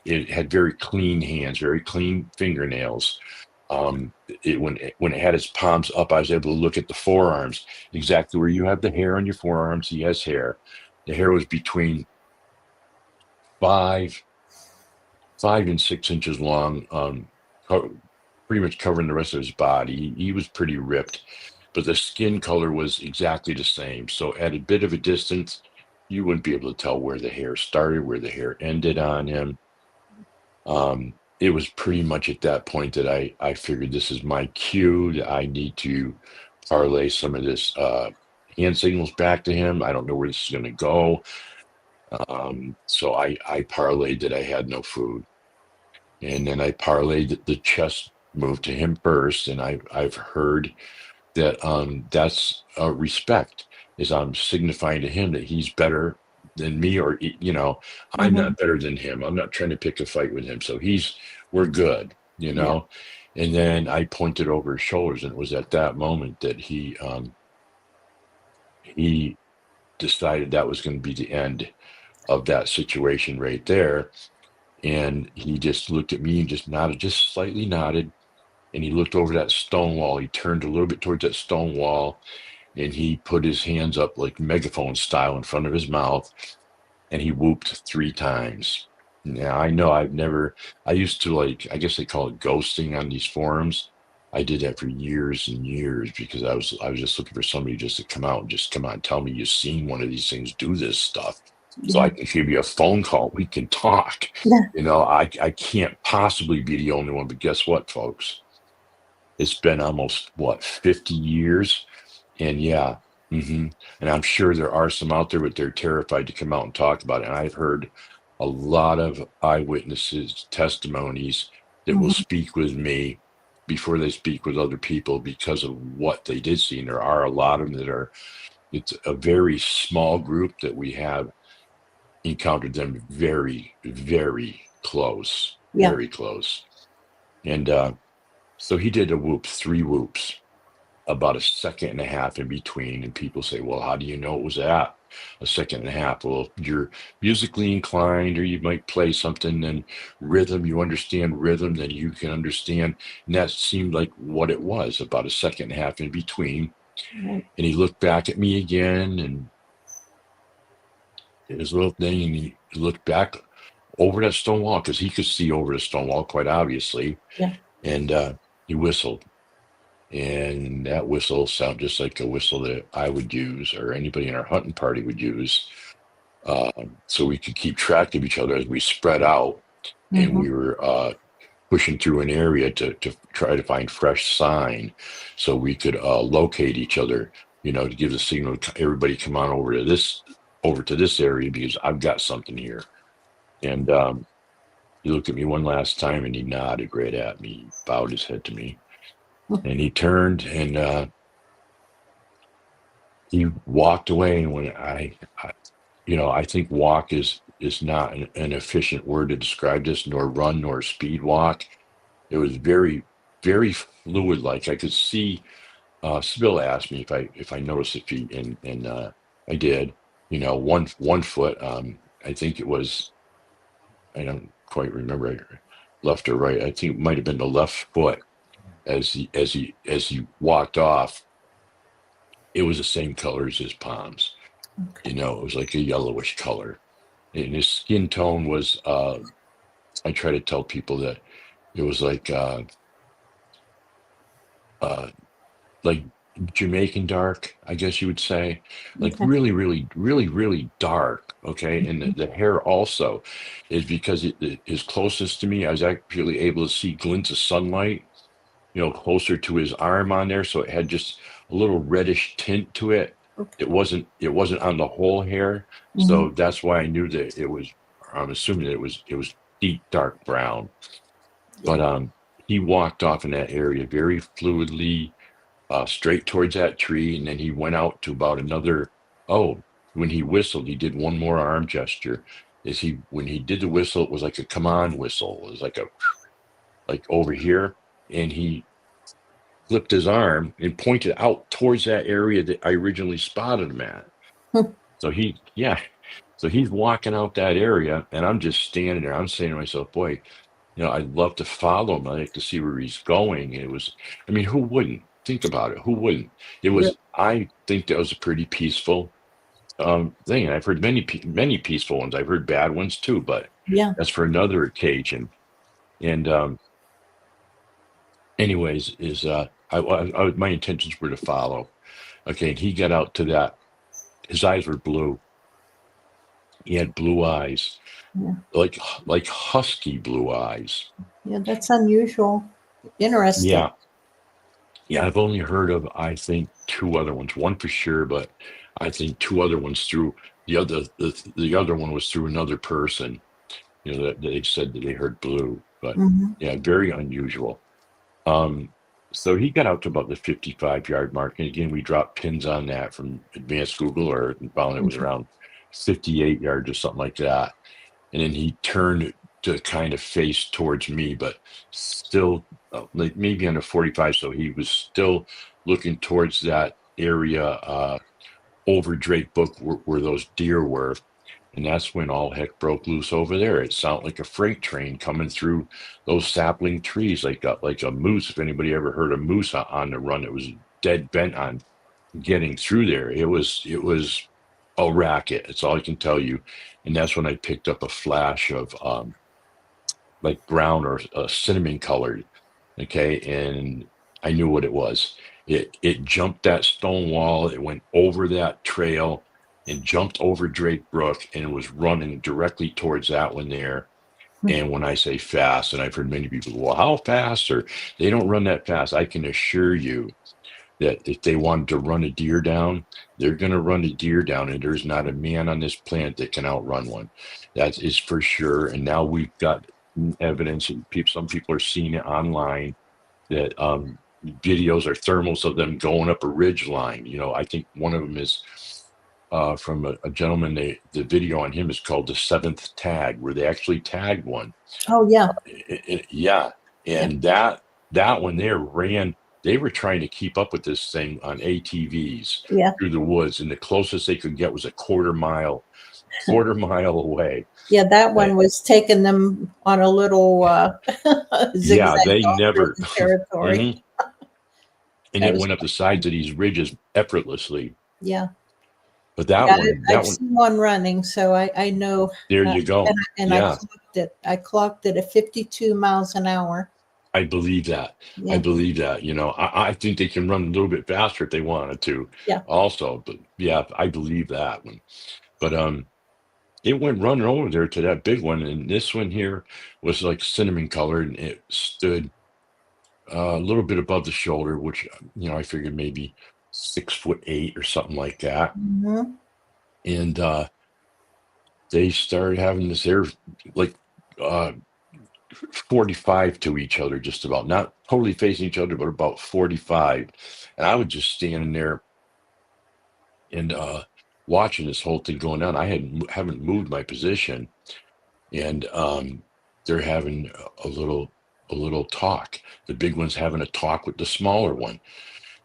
It had very clean hands, very clean fingernails. When it had its palms up, I was able to look at the forearms, exactly where you have the hair on your forearms. He has hair. The hair was between five 5 and 6 inches long, pretty much covering the rest of his body. He was pretty ripped, but the skin color was exactly the same. So at a bit of a distance, you wouldn't be able to tell where the hair started, where the hair ended on him. It was pretty much at that point that I figured this is my cue that I need to parlay some of this hand signals back to him. I don't know where this is going to go. So I parlayed that I had no food, and then I parlayed the chest move to him first. And I've heard that that's respect, is I'm signifying to him that he's better than me, or I'm Mhm. not better than him. I'm not trying to pick a fight with him. So we're good, Yeah. And then I pointed over his shoulders, and it was at that moment that he decided that was going to be the end of that situation right there. And he just looked at me and just nodded, just slightly nodded. And he looked over that stone wall. He turned a little bit towards that stone wall, and he put his hands up like megaphone style in front of his mouth, and he whooped 3 times. Now, I know I used to, like, I guess they call it ghosting on these forums. I did that for years and years because I was just looking for somebody just to come out and just come on, tell me you've seen one of these things do this stuff. So I Yeah. can give you a phone call. We can talk. Yeah. I can't possibly be the only one, but guess what, folks? It's been almost, what, 50 years? And yeah, and I'm sure there are some out there, but they're terrified to come out and talk about it. And I've heard a lot of eyewitnesses' testimonies that will Mhm. speak with me before they speak with other people because of what they did see. And there are a lot of them it's a very small group that we have encountered them very, very close, Yeah. very close. And so he did 3 whoops, about a second and a half in between. And people say, well, how do you know it was at a second and a half? Well, if you're musically inclined, or you might play something and rhythm, you understand rhythm, then you can understand. And that seemed like what it was, about a second and a half in between. Right. And he looked back at me again and did his little thing, and he looked back over that stone wall because he could see over the stone wall quite obviously. Yeah. And he whistled. And that whistle sounded just like a whistle that I would use, or anybody in our hunting party would use, so we could keep track of each other as we spread out. And Mhm. we were pushing through an area to try to find fresh sign, so we could locate each other. To give the signal, everybody come on over to this area because I've got something here. And he looked at me one last time, and he nodded right at me, bowed his head to me, and he turned and he walked away. And when I think walk is not an efficient word to describe this, nor run, nor speed walk. It was very, very fluid. Like I could see. Sybil asked me if I noticed if he, and I did. One foot. I think it was. I don't quite remember, left or right. I think it might have been the left foot. as he walked off, it was the same color as his palms. Okay. It was like a yellowish color, and his skin tone was. I try to tell people that it was uh, like Jamaican dark, I guess you would say, like Okay. really, really, really, really dark. Okay, and the hair also is because it is closest to me. I was actually able to see glints of sunlight, closer to his arm on there, so it had just a little reddish tint to it. Okay. It wasn't on the whole hair, so Mhm. that's why I knew that it was. I'm assuming that it was deep dark brown. But Yeah. he walked off in that area very fluidly, straight towards that tree, and then he went out to about another. Oh, when he whistled, he did one more arm gesture. When he did the whistle, it was like a come on whistle. It was like over here, and he flipped his arm and pointed out towards that area that I originally spotted him at. So yeah, so he's walking out that area, and I'm just standing there. I'm saying to myself, boy, I'd love to follow him. I'd like to see where he's going. And I mean, who wouldn't? Think about it. Who wouldn't? I think that was a pretty peaceful thing. And I've heard many peaceful ones. I've heard bad ones too, but Yeah. that's for another occasion. And anyways, my intentions were to follow. Okay, and he got out to that. His eyes were blue. He had blue eyes, Yeah. like husky blue eyes. Yeah. That's unusual. Interesting. Yeah, yeah. I've only heard of, I think, two other ones. One for sure, but I think two other ones through the other one was through another person. That they said that they heard blue, but Hmm. yeah, very unusual. Um, so he got out to about the 55-yard mark, and again, we dropped pins on that from advanced Google Earth and found it was around 58 yards or something like that. And then he turned to kind of face towards me, but still like maybe under 45. So he was still looking towards that area over Drake Brook where those deer were. And that's when all heck broke loose over there. It sounded like a freight train coming through those sapling trees, like a moose. If anybody ever heard a moose on the run, it was dead bent on getting through there. It was a racket. That's all I can tell you. And that's when I picked up a flash of like brown or cinnamon colored. Okay, and I knew what it was. It jumped that stone wall. It went over that trail and jumped over Drake Brook and was running directly towards that one there. And when I say fast, and I've heard many people, well, how fast? Or they don't run that fast. I can assure you that if they wanted to run a deer down, they're going to run a deer down, and there's not a man on this planet that can outrun one. That is for sure. And now we've got evidence, and some people are seeing it online, that videos or thermals of them going up a ridge line. I think one of them is from a gentleman. The video on him is called The Seventh Tag, where they actually tagged one. Oh, yeah. Yeah, Yeah. and that one there ran. They were trying to keep up with this thing on ATVs Yeah. through the woods, and the closest they could get was a quarter mile away. Yeah. That one was taking them on a little Yeah, zigzag they never. territory. Mhm. And That it was, went up the sides of these ridges effortlessly. yeah. But Yeah, that I've one, seen one running, so I know. there you go. And Yeah, I clocked it at 52 miles an hour. I believe that. I Yeah. believe that. I think they can run a little bit faster if they wanted to. Yeah. Also, but yeah, I believe that one. But it went running over there to that big one, and this one here was like cinnamon colored, and it stood a little bit above the shoulder, which I figured maybe 6'8" or something like that. Mhm. And they started having this air like uh 45 to each other, just about, not totally facing each other, but about 45. And I was just standing there and watching this whole thing going on. I haven't moved my position, and they're having a little talk. The big one's having a talk with the smaller one.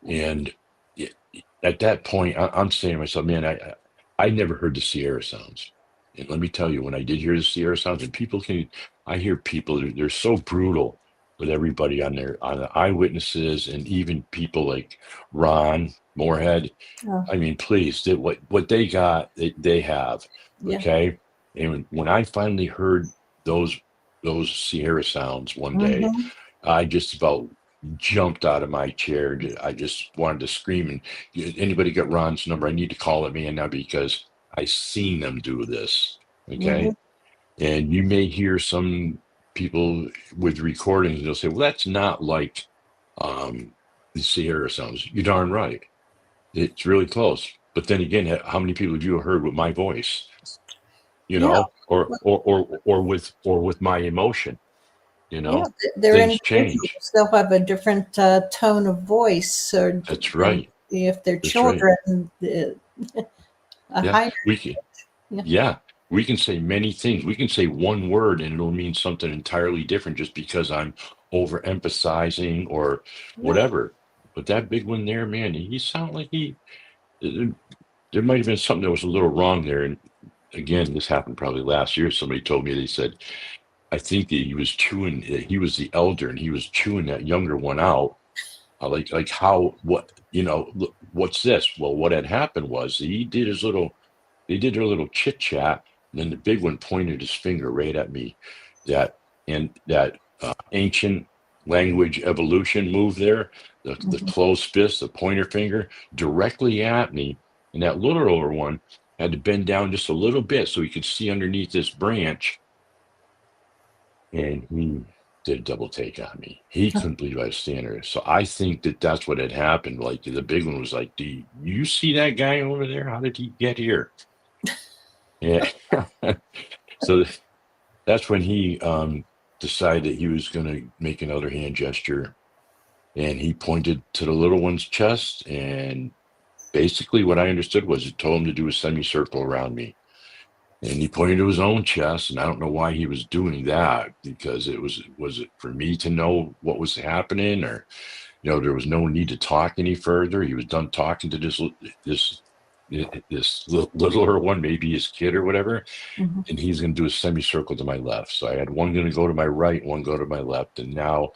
And at that point, I'm saying to myself, man, I never heard the Sierra sounds. And let me tell you, when I did hear the Sierra sounds, and I hear people, they're so brutal. with everybody on there, on the eyewitnesses, and even people like Ron Moorhead. Oh, I mean, please, what they got, they have. yeah. Okay. And when I finally heard those Sierra sounds one day, Mm-hmm. I just about jumped out of my chair. I just wanted to scream. And anybody got Ron's number? I need to call it man now because I seen them do this. Mm-hmm. Okay. And you may hear some people with recordings, they'll say, well, that's not like the Sierra sounds. You're darn right. It's really close. But then again, how many people have you heard with my voice? You Yeah. know, or with my emotion, you Yeah, know, they're things change. individuals. They'll have a different tone of voice, or That's than right. if they're That's right. children, a Yeah. higher. We can, Yeah. yeah, we can say many things. We can say one word and it'll mean something entirely different just because I'm overemphasizing or Yeah. whatever. But that big one there, man, he sounded like there might have been something that was a little wrong there. And again, this happened probably last year. Somebody told me, they said, I think that he was chewing, he was the elder and he was chewing that younger one out. Like how, what, look, what's this? Well, what had happened was they did their little chit chat. And then the big one pointed his finger right at me. That ancient language evolution move there, the Mhm. closed fist, the pointer finger directly at me. And that littler one had to bend down just a little bit so he could see underneath this branch. And he did a double take on me. He couldn't believe I was standing there. So I think that that's what had happened. Like the big one was like, "Do you see that guy over there? How did he get here?" Yeah. So that's when he decided that he was going to make another hand gesture, and he pointed to the little one's chest. And basically, what I understood was it told him to do a semicircle around me. And he pointed to his own chest, and I don't know why he was doing that, because was it for me to know what was happening, or there was no need to talk any further. He was done talking to this littler one, maybe his kid or whatever, Mhm. and he's going to do a semicircle to my left. So I had one going to go to my right, one go to my left, and now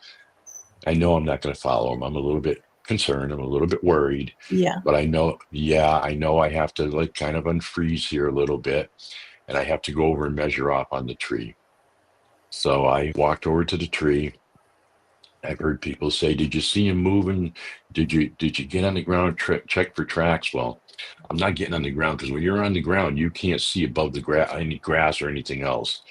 I know I'm not going to follow him. I'm a little bit concerned. I'm a little bit worried, Yeah. but I know, yeah, I know I have to like kind of unfreeze here a little bit, and I have to go over and measure off on the tree. So I walked over to the tree. I've heard people say, "Did you see him moving? Did you get on the ground and check for tracks?" Well, I'm not getting on the ground because when you're on the ground, you can't see above the grass, any grass or anything else.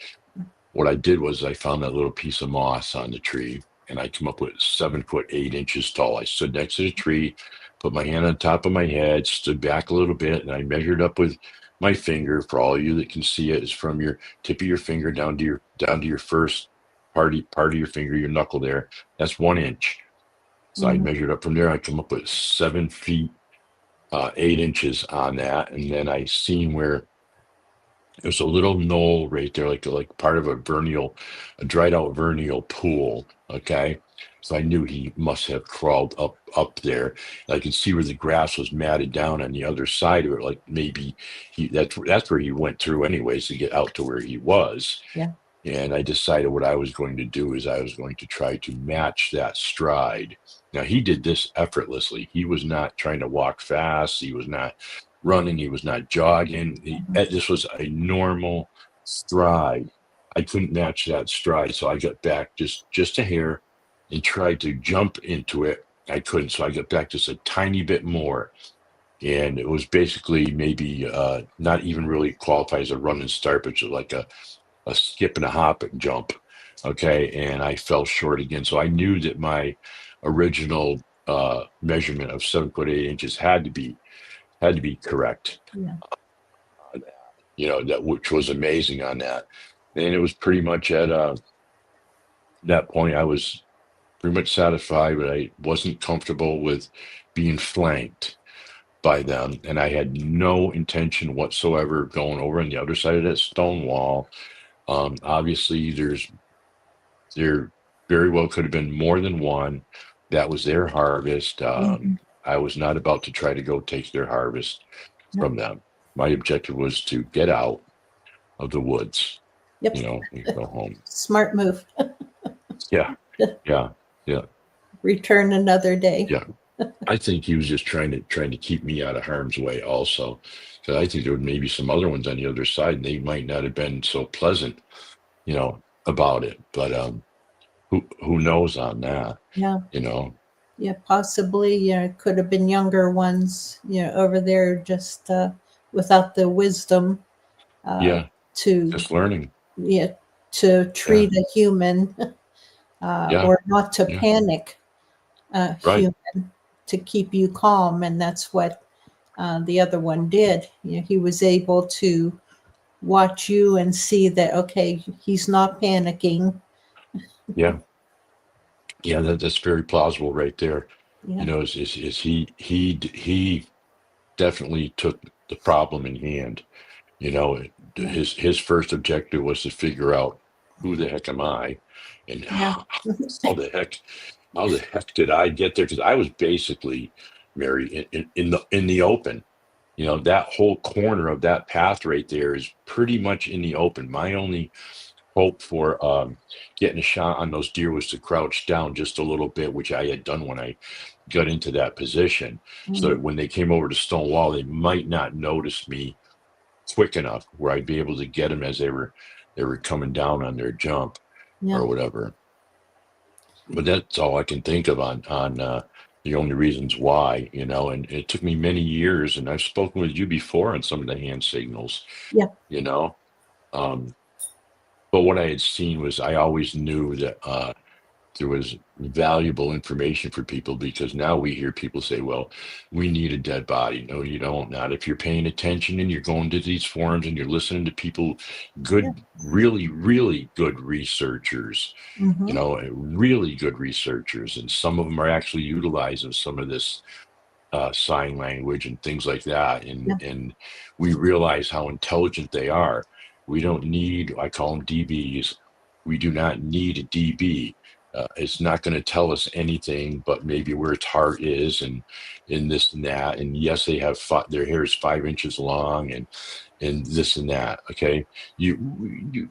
What I did was I found that little piece of moss on the tree, and I come up with 7 foot 8 inches tall. I stood next to the tree, put my hand on top of my head, stood back a little bit, and I measured up with my finger. For all of you that can see it, is from your tip of your finger down to your first part of your finger, your knuckle there. That's 1 inch. So I Mhm. measured up from there. I come up with 7 feet 8 inches on that, and then I seen where there's a little knoll right there, like part of a dried out vernal pool. Okay, so I knew he must have crawled up there. And I could see where the grass was matted down on the other side of it. Like maybe that's where he went through anyways to get out to where he was. Yeah. And I decided what I was going to do is I was going to try to match that stride. Now, he did this effortlessly. He was not trying to walk fast. He was not running. He was not jogging. This was a normal stride. I couldn't match that stride. So I got back just a hair and tried to jump into it. I couldn't. So I got back just a tiny bit more. And it was basically maybe not even really qualified as a run and start, but just like a skip and a hop and jump. Okay. And I fell short again. So I knew that my original measurement of 7 foot 8 inches had to be correct. Yeah. That which was amazing on that. And it was pretty much at that point I was pretty much satisfied, but I wasn't comfortable with being flanked by them. And I had no intention whatsoever going over on the other side of that stone wall. Obviously, there very well could have been more than one. That was their harvest. Mhm. I was not about to try to go take their harvest Yep. from them. My objective was to get out of the woods, Yep. and go home. Smart move. Yeah. Yeah. Yeah. Return another day. Yeah. I think he was just trying to keep me out of harm's way also. Because I think there were maybe some other ones on the other side, and they might not have been so pleasant, about it. But who knows on that, Yeah. you know? Yeah, possibly. Yeah, it could have been younger ones, over there, just without the wisdom uh, Yeah, to just learning. yeah to Yeah, treat a human, yeah, or not to yeah. panic a Right. human, to keep you calm, and that's what the other one did. He was able to watch you and see that, okay, he's not panicking. Yeah. Yeah, that's very plausible right there. Yeah, Is he definitely took the problem in hand. yeah, His first objective was to figure out who the heck am I, and yeah, how the heck how the heck did I get there? Because I was basically, Mary, in the open. That whole corner of that path right there is pretty much in the open. My only hope for getting a shot on those deer was to crouch down just a little bit, which I had done when I got into that position, so mm, that when they came over to stone wall, they might not notice me quick enough where I'd be able to get them as they were coming down on their jump yeah, or whatever. But that's all I can think of on the only reasons why, and it took me many years, and I've spoken with you before on some of the hand signals, yeah, you know. Um, but what I had seen was I always knew that there was valuable information for people, because now we hear people say, well, we need a dead body. No, you don't. Not if you're paying attention and you're going to these forums and you're listening to people, yeah, good, really, really good researchers, mm-hmm, really good researchers. And some of them are actually utilizing some of this sign language and things like that. And, yeah, and we realize how intelligent they are. We don't need, I call them DBs. We do not need a DB. It's not going to tell us anything but maybe where its heart is, and this and that. And yes, they have their hair is 5 inches long, and this and that. Okay,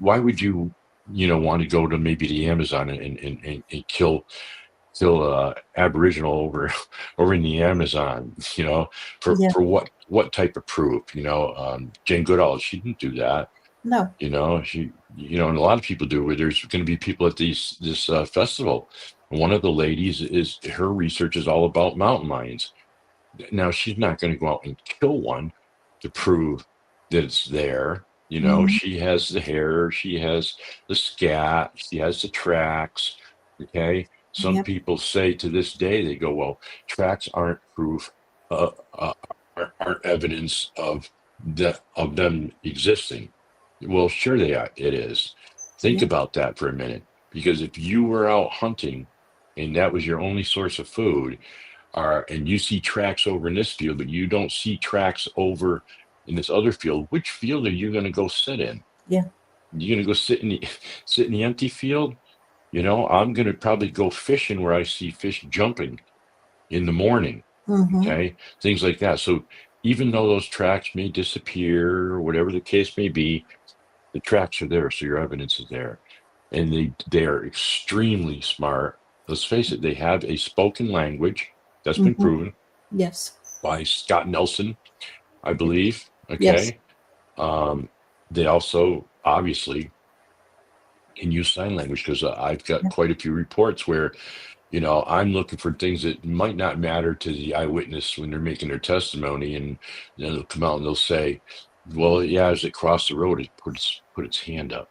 why would you want to go to maybe the Amazon and kill Aboriginal over over in the Amazon, for yeah. for what type of proof? Jane Goodall, she didn't do that. No, And a lot of people do. Where there's going to be people at this festival. One of the ladies, is her research is all about mountain lions. Now she's not going to go out and kill one to prove that it's there. mm, She has the hair, she has the scat, she has the tracks. Okay. Some yep, people say to this day, they go, well, tracks aren't proof, uh, uh, aren't evidence of them existing. Well, sure they are. It is. Think yep, about that for a minute, because if you were out hunting and that was your only source of food, and you see tracks over in this field, but you don't see tracks over in this other field, which field are you going to go sit in? yeah, You're going to go sit in the empty field? I'm going to probably go fishing where I see fish jumping in the morning. mm-hmm, Okay, things like that. So even though those tracks may disappear or whatever the case may be, the tracks are there, so your evidence is there, and they are extremely smart. Let's face it, they have a spoken language that's been mm-hmm, proven yes, by Scott Nelson, I believe. yes, Okay. They also obviously can use sign language, because I've got yeah, quite a few reports where, I'm looking for things that might not matter to the eyewitness when they're making their testimony, and then they'll come out and they'll say, well, yeah, as it crossed the road, it put its hand up.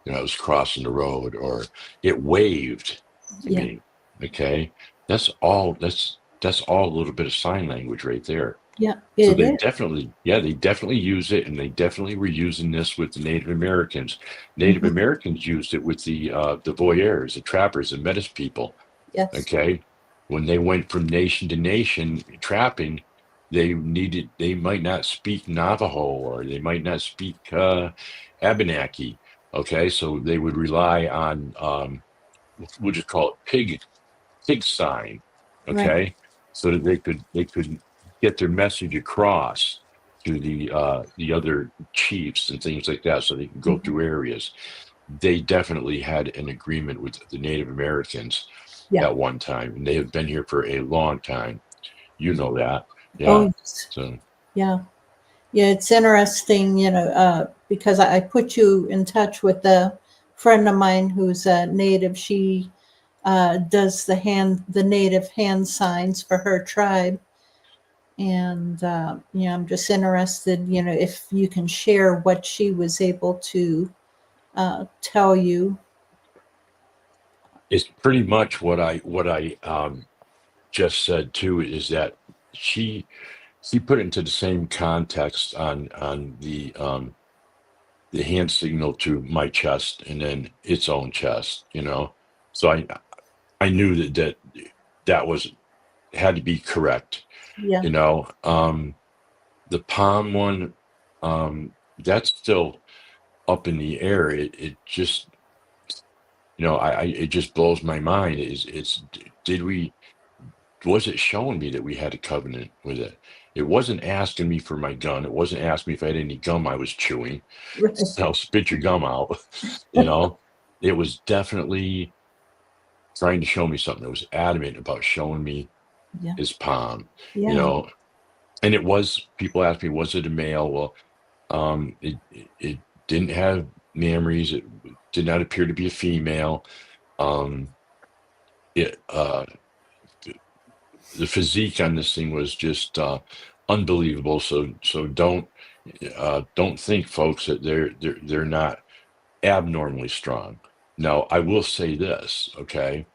It was crossing the road, or it waved to yeah, me. Okay. That's all a little bit of sign language right there. yeah, So it they is. definitely, yeah, they definitely use it, and they definitely were using this with the Native Americans. Native Mm-hmm, Americans used it with the voyeurs, the trappers, the medicine people. yes, Okay, when they went from nation to nation trapping, they might not speak Navajo, or they might not speak Abenaki. Okay, so they would rely on we'll just call it pig sign. right, Okay, so that they could get their message across to the other chiefs and things like that, so they can go mm-hmm, through areas. they definitely had an agreement with the Native Americans Yeah. at one time, and they have been here for a long time. You know that. Oh, Yeah. yes. So Yeah. Yeah, it's interesting, because I put you in touch with a friend of mine who's a native. She does the native hand signs for her tribe. And, I'm just interested, if you can share what she was able to tell you. it's pretty much what I just said too, is that she she put it into the same context on the hand signal to my chest and then its own chest, So I knew that was had to be correct, Yeah, The palm one, that's still up in the air. It just, it just blows my mind. Did we, was it showing me that we had a covenant with it? It wasn't asking me for my gun. It wasn't asking me if I had any gum I was chewing. right. So spit your gum out, you know. It was definitely trying to show me something. It was adamant about showing me Yeah, his palm, you yeah, know. And it was, people ask me, was it a male? Well, it didn't have memories. It did not appear to be a female. Um, it the physique on this thing was just unbelievable. So don't think, folks, that they're not abnormally strong. Now, I will say this, okay,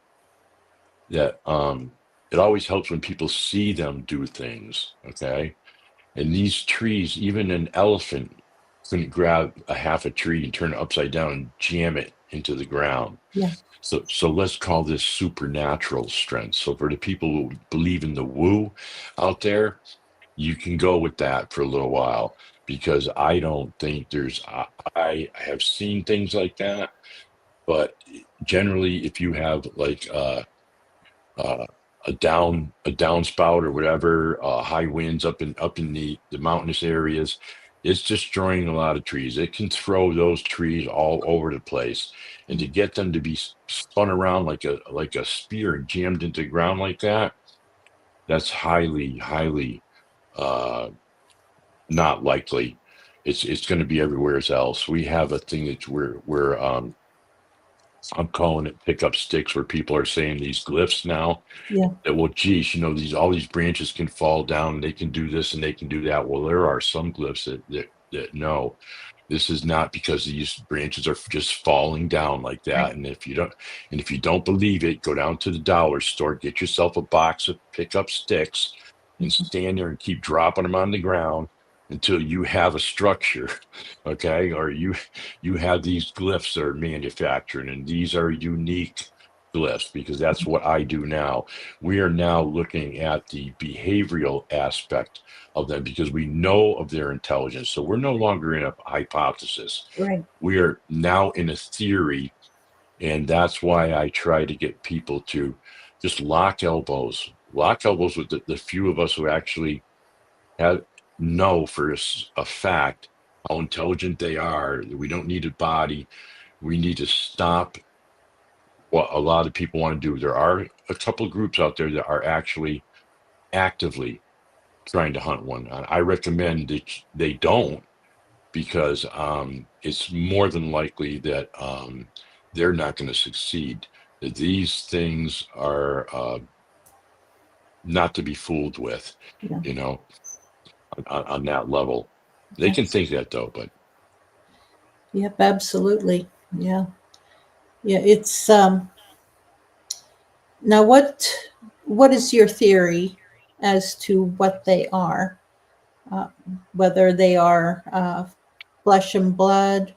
that it always helps when people see them do things, okay? And these trees, even an elephant couldn't grab a half a tree and turn it upside down and jam it into the ground. yeah, So let's call this supernatural strength. So for the people who believe in the woo out there, you can go with that for a little while, because I don't think I have seen things like that, but generally, if you have like uh, a downspout or whatever, high winds up in the mountainous areas, it's destroying a lot of trees. It can throw those trees all over the place, and to get them to be spun around like a spear and jammed into the ground like that, that's highly uh, not likely. It's going to be everywhere else. We have a thing that we're I'm calling it pickup sticks, where people are saying these glyphs now, yeah, that, well, geez, these all these branches can fall down, and they can do this and they can do that. Well, there are some glyphs that no, this is not, because these branches are just falling down like that. right. And if you don't believe it, go down to the dollar store, get yourself a box of pickup sticks, and Mhm. stand there and keep dropping them on the ground until you have a structure, okay? Or you have these glyphs that are manufactured, and these are unique glyphs, because that's what I do now. We are now looking at the behavioral aspect of them, because we know of their intelligence. So we're no longer in a hypothesis. Right. We are now in a theory. And that's why I try to get people to just lock elbows with the few of us who actually have know for a fact how intelligent they are. We don't need a body. We need to stop what a lot of people want to do. There are a couple of groups out there that are actually actively trying to hunt one. I recommend that they don't, because it's more than likely that they're not going to succeed. That these things are not to be fooled with, Yeah. you know, on that level. They can think that though, but Yep, absolutely. Yeah. Yeah, it's now what is your theory as to what they are? Uh, whether they are flesh and blood,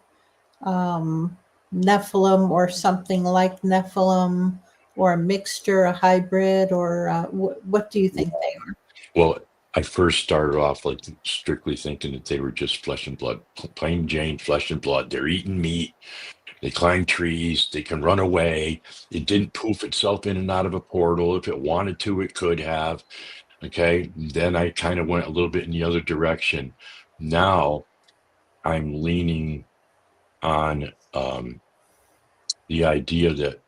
um, Nephilim, or something like Nephilim, or a mixture, a hybrid, or what do you think they are? well, I first started off like strictly thinking that they were just flesh and blood, plain Jane flesh and blood. They're eating meat. They climb trees. They can run away. It didn't poof itself in and out of a portal. If it wanted to, it could have. Okay. Then I kind of went a little bit in the other direction. Now I'm leaning on the idea that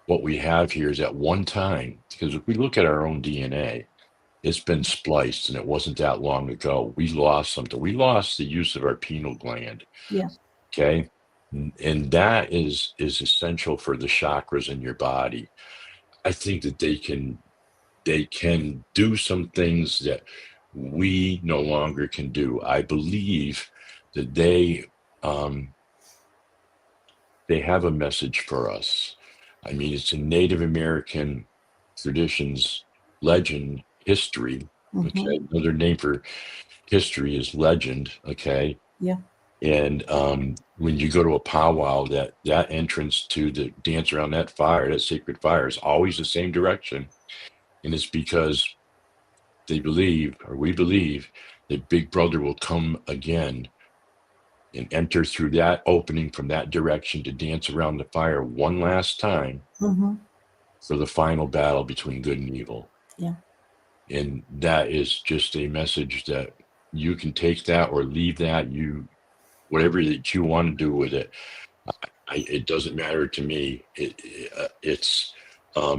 what we have here is at one time, because if we look at our own DNA, it's been spliced, and it wasn't that long ago. We lost something. We lost the use of our pineal gland. Yeah. Okay. And that is essential for the chakras in your body. I think that they can do some things that we no longer can do. I believe that they have a message for us. I mean, it's a Native American traditions, legend, history. Okay, another name for history is legend. Okay. Yeah. And when you go to a powwow, that entrance to the dance around that fire, that sacred fire, is always the same direction. And it's because they believe, or we believe, that Big Brother will come again and enter through that opening from that direction to dance around the fire one last time for the final battle between good and evil. Yeah. And that is just a message that you can take that or leave that, whatever that you want to do with it. It doesn't matter to me. It's how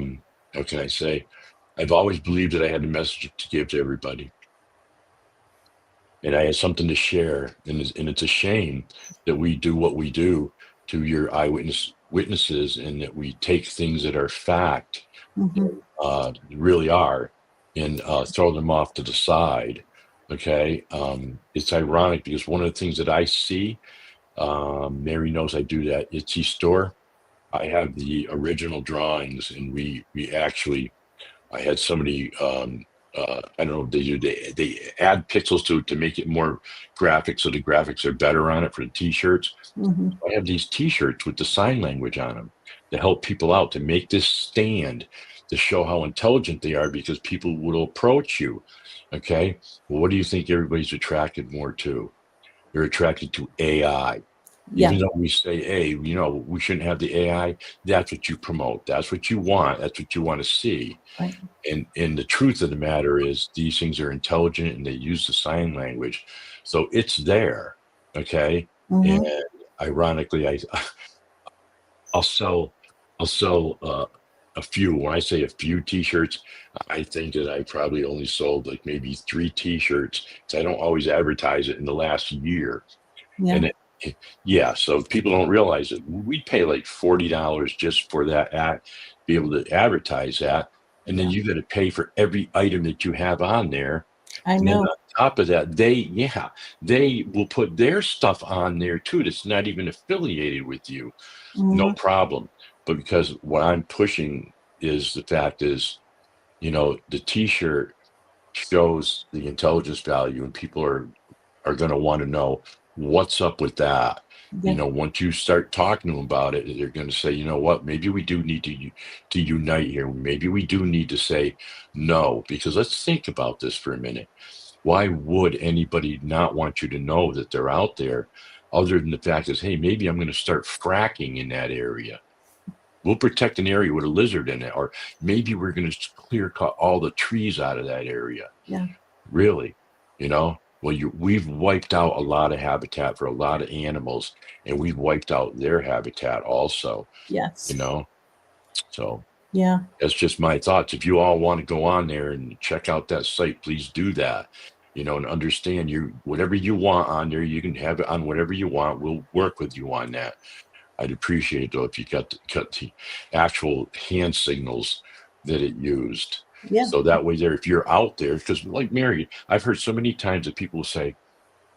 can I say? I've always believed that I had a message to give to everybody, and I had something to share. And it's a shame that we do what we do to your witnesses, and that we take things that are fact, really are, and throw them off to the side. Okay, it's ironic because one of the things that I see, Mary knows I do that Etsy store. I have the original drawings, and we actually, I had somebody, I don't know what they do. They add pixels to make it more graphic, so the graphics are better on it for the T-shirts. I have these T-shirts with the sign language on them to help people out, to make this stand, to show how intelligent they are, because people will approach you. Okay, well, what do you think everybody's attracted more to? They're attracted to AI. Yeah. Even though we say, hey, we shouldn't have the AI, that's what you promote. That's what you want. That's what you want to see. Right. And the truth of the matter is, these things are intelligent, and they use the sign language. So it's there. Okay. And ironically, I'll sell a few. When I say a few T-shirts, I think that I probably only sold like maybe 3 T-shirts, because I don't always advertise it in the last year. Yeah. And so people don't realize it. We pay like $40 just for that ad, be able to advertise that, and then you got to pay for every item that you have on there. I And then know. on top of that, they will put their stuff on there too that's not even affiliated with you. No problem. But because what I'm pushing is, the fact is, the T-shirt shows the intelligence value, and people are going to want to know what's up with that. Yeah. Once you start talking to them about it, they're going to say, you know what, maybe we do need to unite here. Maybe we do need to say no, because let's think about this for a minute. Why would anybody not want you to know that they're out there, other than the fact is, hey, maybe I'm going to start fracking in that area. We'll protect an area with a lizard in it, or maybe we're going to clear cut all the trees out of that area. Yeah. Really, well, we've wiped out a lot of habitat for a lot of animals, and we've wiped out their habitat also. Yes. So Yeah. that's just my thoughts. If you all want to go on there and check out that site, please do that. And understand, whatever you want on there, you can have it on whatever you want. We'll work with you on that. I'd appreciate it though if you cut the actual hand signals that it used. Yeah. So that way there, if you're out there, because like Mary, I've heard so many times that people say,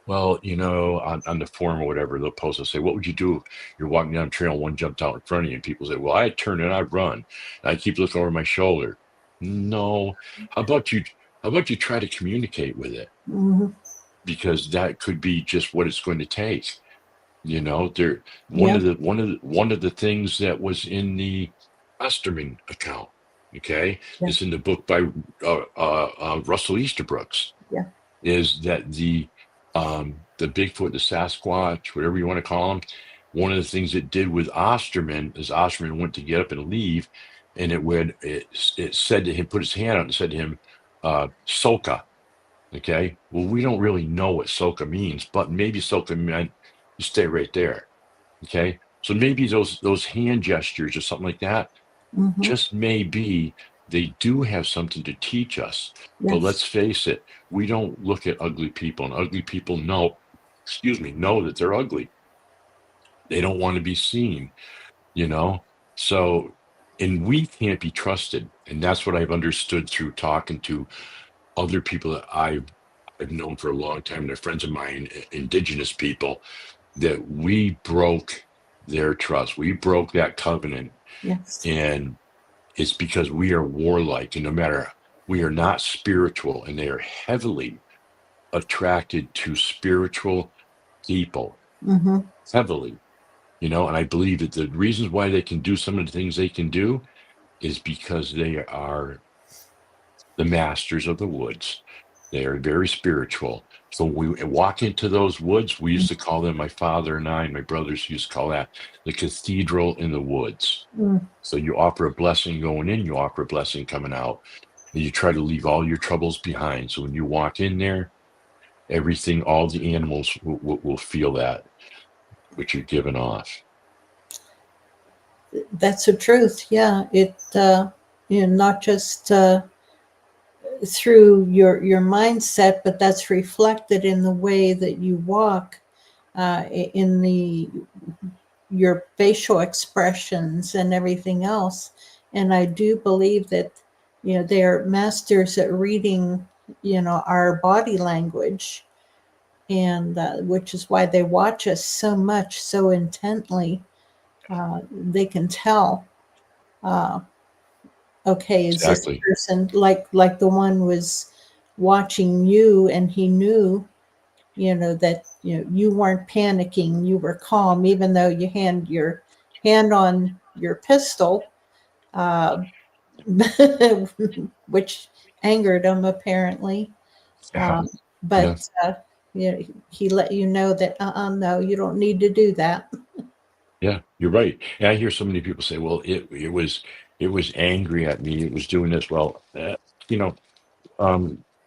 well, on the forum or whatever, they'll post and say, what would you do if you're walking down the trail and one jumped out in front of you? And people say, well, I turn and I run. And I keep looking over my shoulder. No. How about you try to communicate with it? Because that could be just what it's going to take. One of the things that was in the Osterman account, is in the book by Russell Easterbrooks. Yeah. Is that the Bigfoot, the Sasquatch, whatever you want to call them? One of the things it did with Osterman is Osterman went to get up and leave, and it said to him, put his hand out and said to him, Soka. Okay. Well, we don't really know what Soka means, but maybe Soka meant you stay right there. Okay. So maybe those hand gestures or something like that, just maybe they do have something to teach us. Yes. But let's face it, we don't look at ugly people, and ugly people know that they're ugly. They don't want to be seen, So, and we can't be trusted. And that's what I've understood through talking to other people that I've known for a long time. They're friends of mine, indigenous people, that we broke their trust. We broke that covenant. Yes. And it's because we are warlike, and we are not spiritual, and they are heavily attracted to spiritual people, heavily, and I believe that the reasons why they can do some of the things they can do is because they are the masters of the woods. They are very spiritual. So we walk into those woods, we used to call them, my father and I and my brothers used to call that the cathedral in the woods. So you offer a blessing going in, you offer a blessing coming out, and you try to leave all your troubles behind. So when you walk in there, everything, all the animals will feel that, which you're giving off. That's the truth. Yeah. It, not just through your mindset, but that's reflected in the way that you walk, in your facial expressions and everything else. And I do believe that, they're masters at reading, our body language, and which is why they watch us so much, so intently. They can tell, okay, is Exactly. this person like the one was watching you, and he knew, that you weren't panicking, you were calm, even though you hand your hand on your pistol, which angered him apparently. Yeah. But he let you know that no, you don't need to do that. Yeah, you're right. And I hear so many people say, "Well, it was angry at me. It was doing this." Well, you know,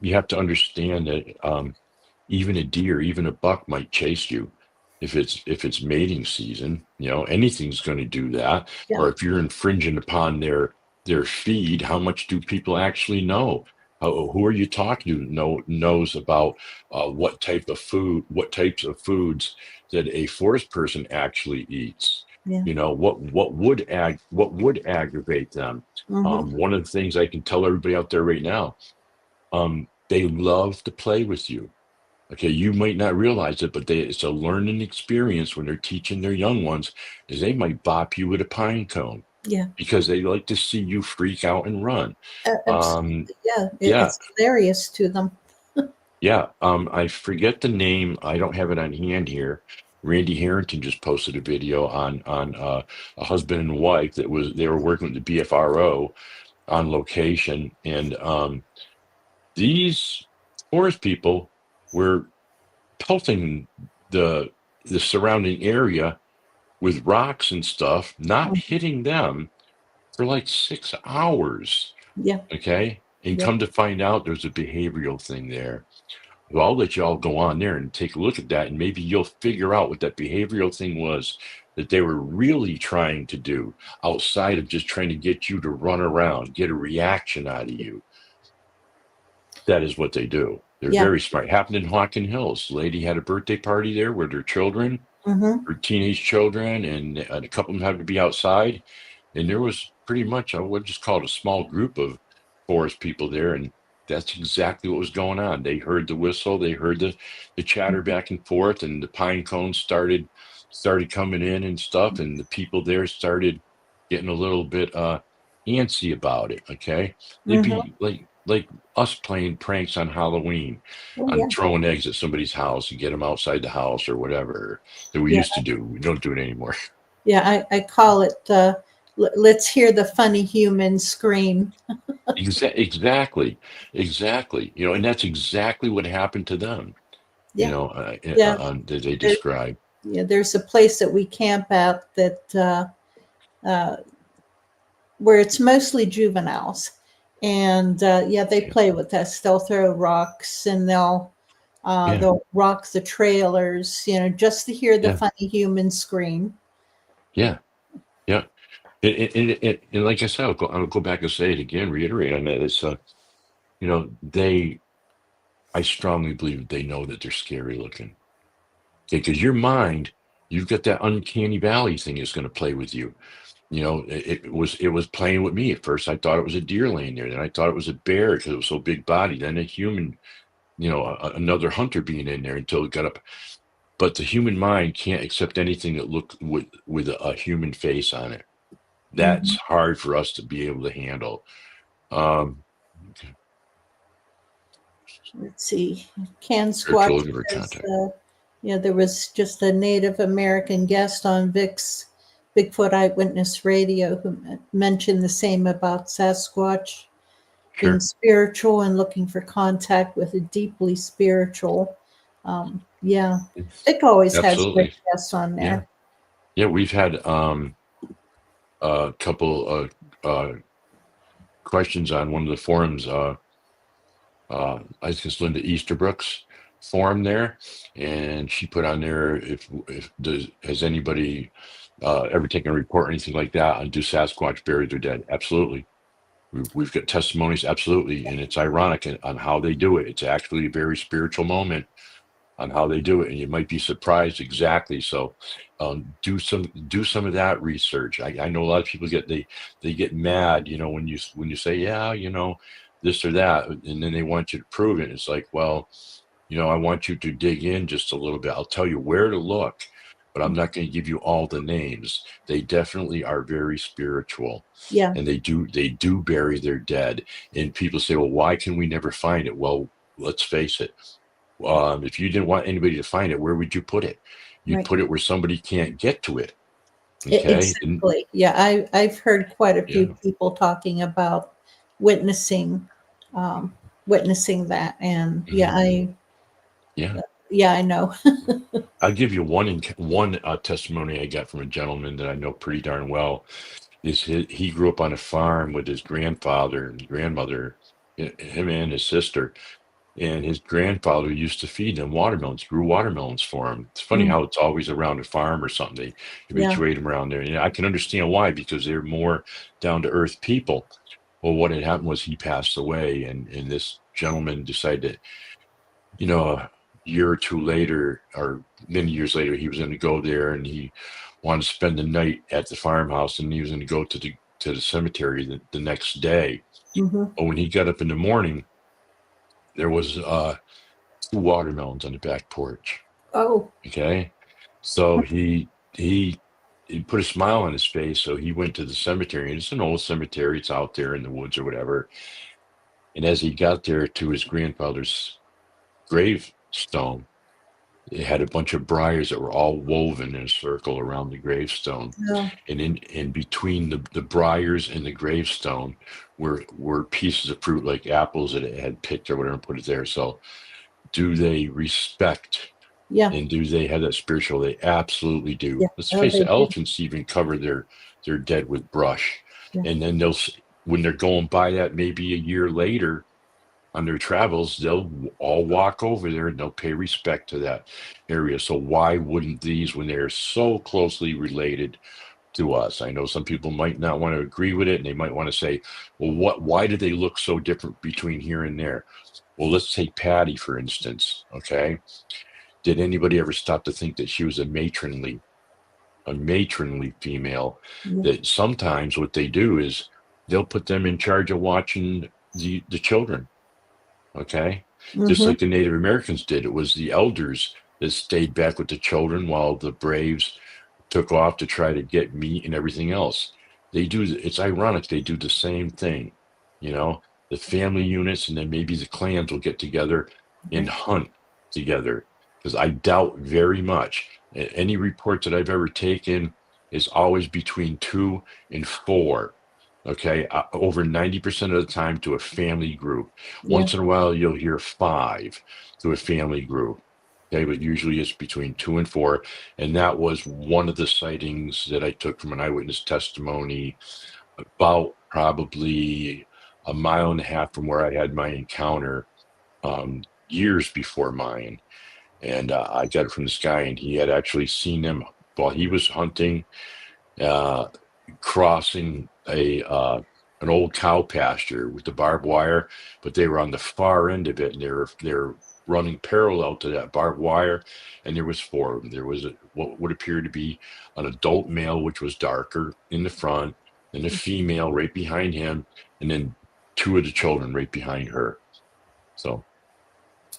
you have to understand that even a deer, even a buck might chase you if it's mating season. Anything's going to do that. Yeah. Or if you're infringing upon their feed, how much do people actually know? Who are you talking to? Knows about what type of food, what types of foods that a forest person actually eats. Yeah. What would aggravate them. One of the things I can tell everybody out there right now, they love to play with you. Okay, you might not realize it, but it's a learning experience when they're teaching their young ones, is they might bop you with a pine cone Yeah. because they like to see you freak out and run. Absolutely. Yeah. Yeah, It's hilarious to them. yeah. I forget the name. I don't have it on hand here. Randy Harrington just posted a video on a husband and wife they were working with the BFRO on location, and these forest people were pelting the surrounding area with rocks and stuff, not hitting them for like 6 hours. Yeah. Okay. And Yeah. come to find out there's a behavioral thing there. Well, I'll let you all go on there and take a look at that, and maybe you'll figure out what that behavioral thing was that they were really trying to do outside of just trying to get you to run around, get a reaction out of you. That is what they do. They're Yeah. very smart. Happened in Hawken Hills. The lady had a birthday party there with her children, her teenage children, and a couple of them had to be outside. And there was pretty much, I would just call it a small group of forest people there. And that's exactly what was going on. They heard the whistle, they heard the chatter back and forth, and the pine cones started coming in and stuff. And the people there started getting a little bit antsy about it. Okay. They'd be like us playing pranks on Halloween, Oh, on yeah. throwing eggs at somebody's house and get them outside the house or whatever that we Yeah. used to do. We don't do it anymore. Yeah. I call it, let's hear the funny human scream. Exactly. And that's exactly what happened to them, Yeah. Yeah. that they describe. Yeah. There's a place that we camp at that, where it's mostly juveniles, and they play with us. They'll throw rocks, and they'll rock the trailers, just to hear the Yeah. funny human scream. Yeah. Yeah. And like I said, I'll go back and say it again, reiterate on that. It's, I strongly believe they know that they're scary looking. Okay. Because your mind, you've got that uncanny valley thing is going to play with you. It was playing with me at first. I thought it was a deer laying there. Then I thought it was a bear because it was so big body. Then a human, another hunter being in there until it got up. But the human mind can't accept anything that look with a human face on it. That's Mhm. hard for us to be able to handle. Um, Let's see. Can Spiritual Squatch looking for says, contact. there was just a Native American guest on Vic's Bigfoot Eyewitness Radio who mentioned the same about Sasquatch being Sure. spiritual and looking for contact with a deeply spiritual. Yeah, Vic always has great Absolutely. guests on Yeah. there. Yeah. We've had a couple questions on one of the forums. I think it's Linda Easterbrook's forum there, and she put on there if has anybody ever taken a report or anything like that on do Sasquatch bury their dead? Absolutely. We've got testimonies, absolutely, and it's ironic on how they do it. It's actually a very spiritual moment on how they do it, and you might be surprised exactly. So, do some of that research. I know a lot of people they get mad, when you say this or that, and then they want you to prove it. It's like, well, I want you to dig in just a little bit. I'll tell you where to look, but I'm not going to give you all the names. They definitely are very spiritual, Yeah, and they do bury their dead. And people say, well, why can we never find it? Well, let's face it. If you didn't want anybody to find it, where would you put it? You'd right. put it where somebody can't get to it. Okay. And Exactly. Yeah, I've heard quite a few yeah, people talking about witnessing um, witnessing that, and mhm, yeah. yeah, I know. I'll give you one testimony I got from a gentleman that I know pretty darn well. He grew up on a farm with his grandfather and grandmother, him and his sister. And his grandfather used to feed them watermelons, grew watermelons for him. It's funny Mm, how it's always around a farm or something. They yeah. habituate them around there. And I can understand why, because they're more down to earth people. Well, what had happened was he passed away, and this gentleman decided, a year or two later, or many years later, he was going to go there, and he wanted to spend the night at the farmhouse, and he was going to go to the cemetery the next day. Hmm. But when he got up in the morning, there was two watermelons on the back porch. Oh, Okay. So he put a smile on his face. So he went to the cemetery, and it's an old cemetery. It's out there in the woods or whatever. And as he got there to his grandfather's gravestone, it had a bunch of briars that were all woven in a circle around the gravestone. no. And in between the briars and the gravestone were pieces of fruit like apples that it had picked or whatever and put it there. So do they respect Yeah, and do they have that spiritual? They absolutely do. yeah. Let's Oh, face they it, do. elephants even cover their dead with brush. Yeah, And then when they're going by that maybe a year later on their travels, they'll all walk over there and they'll pay respect to that area. So why wouldn't these, when they're so closely related to us? I know some people might not want to agree with it, and they might want to say, well, why do they look so different between here and there? Well, let's take Patty, for instance. Okay. Did anybody ever stop to think that she was a matronly female? yeah. That sometimes what they do is they'll put them in charge of watching the children. Okay. Just Hmm. like the Native Americans did. It was the elders that stayed back with the children while the braves took off to try to get meat and everything else. It's ironic, they do the same thing. The family units and then maybe the clans will get together and Right. hunt together. Because I doubt very much any report that I've ever taken is always between 2 and 4. Okay, over 90% of the time to a family group. Yeah. Once in a while, you'll hear 5 to a family group. Okay, but usually it's between 2 and 4. And that was one of the sightings that I took from an eyewitness testimony about probably a mile and a half from where I had my encounter, years before mine. And I got it from this guy, and he had actually seen them while he was hunting. uh, crossing an old cow pasture with the barbed wire, but they were on the far end of it, and they're running parallel to that barbed wire, and there was four of them. There was what would appear to be an adult male, which was darker in the front, and a female right behind him, and then two of the children right behind her. So a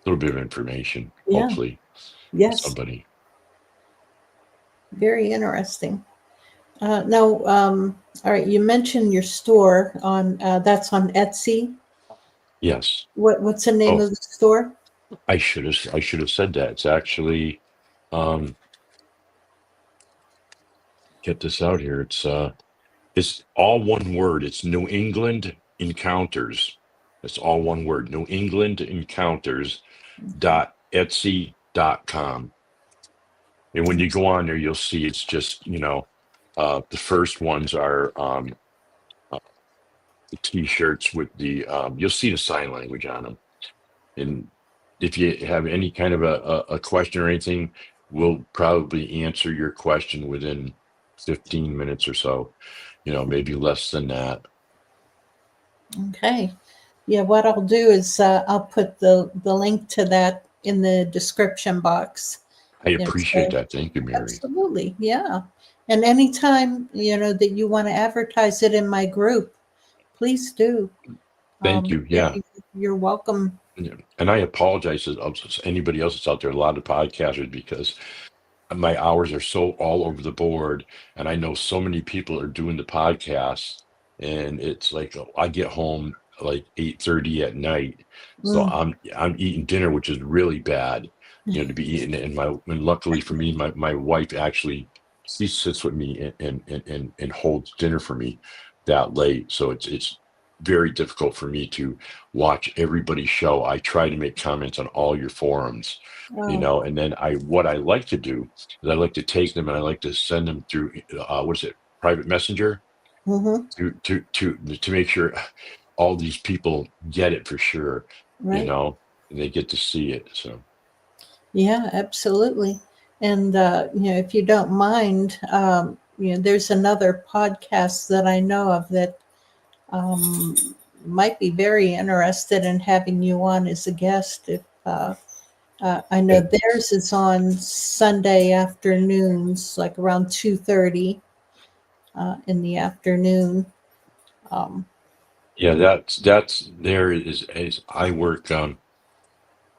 little bit of information, Yeah. hopefully, Yes. somebody. Very interesting. Now, all right, you mentioned your store on that's on Etsy. Yes. What's the name Oh, of the store? I should have said that. It's actually get this out here. It's all one word. It's New England Encounters. It's all one word. New England Encounters .etsy.com. And when you go on there, you'll see it's just, the first ones are the t-shirts with the you'll see the sign language on them. And if you have any kind of a question or anything, we'll probably answer your question within 15 minutes or so, maybe less than that. Okay. Yeah, what I'll do is I'll put the link to that in the description box. I appreciate that. Thank you, Mary. Absolutely. Yeah. And anytime, that you want to advertise it in my group, please do. Thank you. Yeah. You're welcome. Yeah. And I apologize to anybody else that's out there, a lot of podcasters, because my hours are so all over the board, and I know so many people are doing the podcast, and it's like I get home like 8:30 at night, so I'm eating dinner, which is really bad, to be eating. And luckily for me, my wife actually, she sits with me and holds dinner for me that late, so it's very difficult for me to watch everybody's show. I try to make comments on all your forums, and then what I like to do is I like to take them and I like to send them through private messenger, to make sure all these people get it for sure, right. And they get to see it. So yeah, absolutely. And if you don't mind, there's another podcast that I know of that might be very interested in having you on as a guest. If I know theirs is on Sunday afternoons, like around 2:30 in the afternoon. yeah, that's there is I work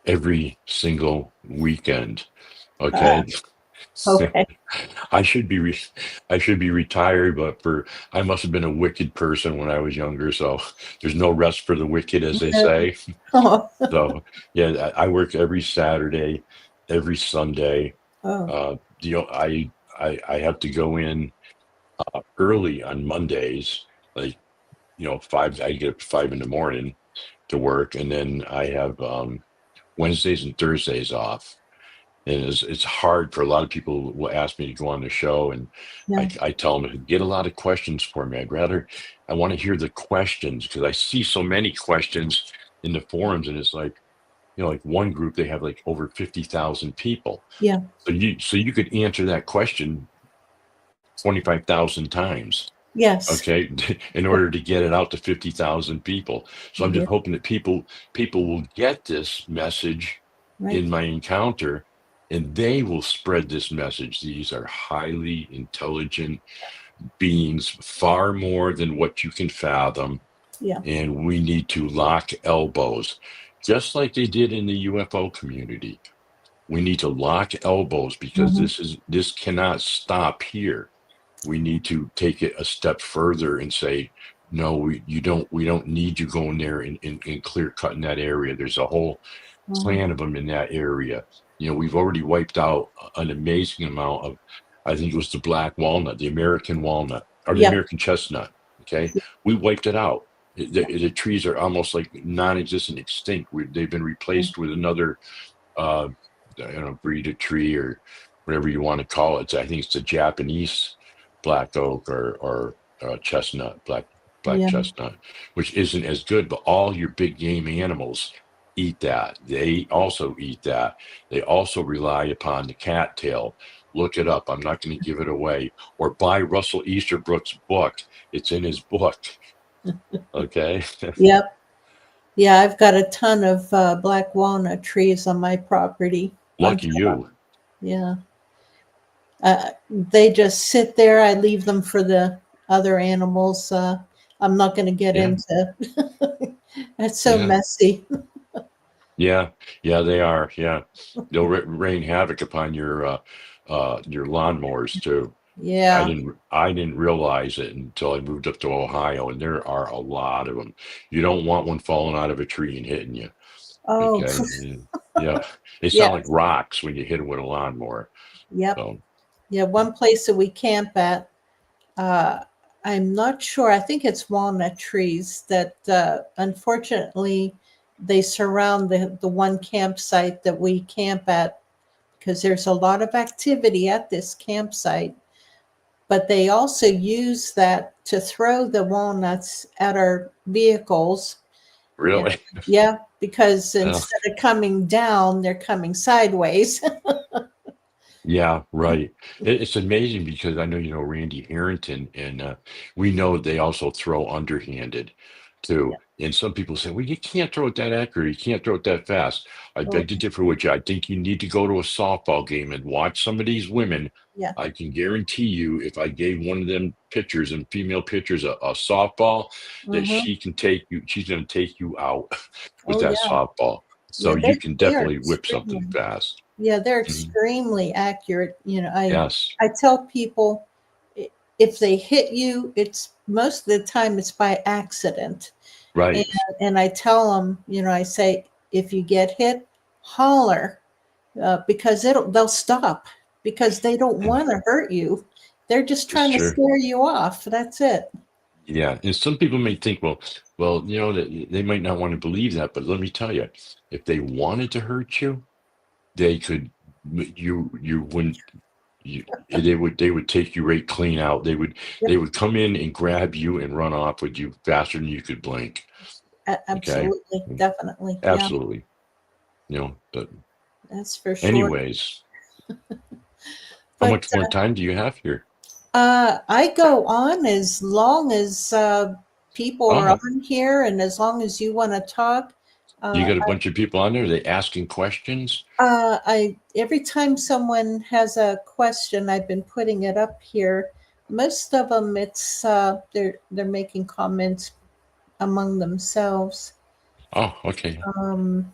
every single weekend. Okay. Okay. I should be retired, but I must have been a wicked person when I was younger. So there's no rest for the wicked, as they say. Oh. So yeah, I work every Saturday, every Sunday. Oh. I have to go in early on Mondays, like 5. I get up 5 in the morning to work, and then I have Wednesdays and Thursdays off. And it's hard for a lot of people who will ask me to go on the show, and Yeah. I tell them, get a lot of questions for me. I want to hear the questions, because I see so many questions in the forums, and it's like, like one group, they have like over 50,000 people. Yeah. So you could answer that question 25,000 times. Yes. Okay, in order to get it out to 50,000 people. So I'm just hoping that people will get this message in my encounter, and they will spread this message. These are highly intelligent beings, far more than what you can fathom. Yeah. And we need to lock elbows, just like they did in the UFO community. We need to lock elbows, because this cannot stop here. We need to take it a step further and say, no, we don't need you going there and clear cutting that area. There's a whole clan of them in that area. We've already wiped out an amazing amount of, I think it was the black walnut, the American walnut, or the American chestnut. Okay. We wiped it out. The trees are almost like non-existent, extinct. They've been replaced with another, breed of tree, or whatever you want to call it. I think it's the Japanese black oak, or chestnut, black chestnut, which isn't as good, but all your big game animals eat that. They also eat that. They also rely upon the cattail, Look it up. I'm not going to give it away. Or buy Russell Easterbrook's book. It's in his book. Okay. Yep. Yeah, I've got a ton of black walnut trees on my property. Lucky you. Yeah. They just sit there. I leave them for the other animals. I'm not going to get into. It's so messy. Yeah, they are. Yeah, they'll rain havoc upon your lawnmowers too. Yeah. I didn't realize it until I moved up to Ohio, and there are a lot of them. You don't want one falling out of a tree and hitting you. Oh. Okay. Yeah, they Yeah. sound like rocks when you hit them with a lawnmower. Yep. So, Yeah, one place that we camp at, I'm not sure. I think it's walnut trees that unfortunately they surround the one campsite that we camp at, because there's a lot of activity at this campsite. But they also use that to throw the walnuts at our vehicles. really? Yeah, because Yeah. instead of coming down, they're coming sideways. Yeah, right. It's amazing because I know you know Randy Harrington, and we know they also throw underhanded too. And some people say, "Well, you can't throw it that accurate. You can't throw it that fast." I Oh, beg to differ with you. I think you need to go to a softball game and watch some of these women. yeah. I can guarantee you, if I gave one of them pitchers and female pitchers a softball, that Mhm. she can take you. She's going to take you out with Oh, that yeah. softball. So Yeah, you can they are definitely whip something extremely. fast. Yeah, they're Mhm. extremely accurate. Yes, I tell people, if they hit you, it's most of the time it's by accident. And, right. and I tell them, I say, if you get hit, holler, because they'll stop, because they don't want to hurt you. They're just It's trying to true. scare you off. That's it. Yeah, and some people may think, well, that they might not want to believe that, but let me tell you, if they wanted to hurt you, they could. You wouldn't. They would take you right clean out. They Yep, would come in and grab you and run off with you faster than you could blink. Okay, absolutely, definitely. Yeah, absolutely. But that's for sure. anyways, how But much more time do you have here? I go on as long as people are Oh, on here, and as long as you want to talk. you Uh, got a bunch of people on there. Are they asking questions? I every time someone has a question, I've been putting it up here. Most of them, it's they're making comments among themselves. Oh, okay. Um,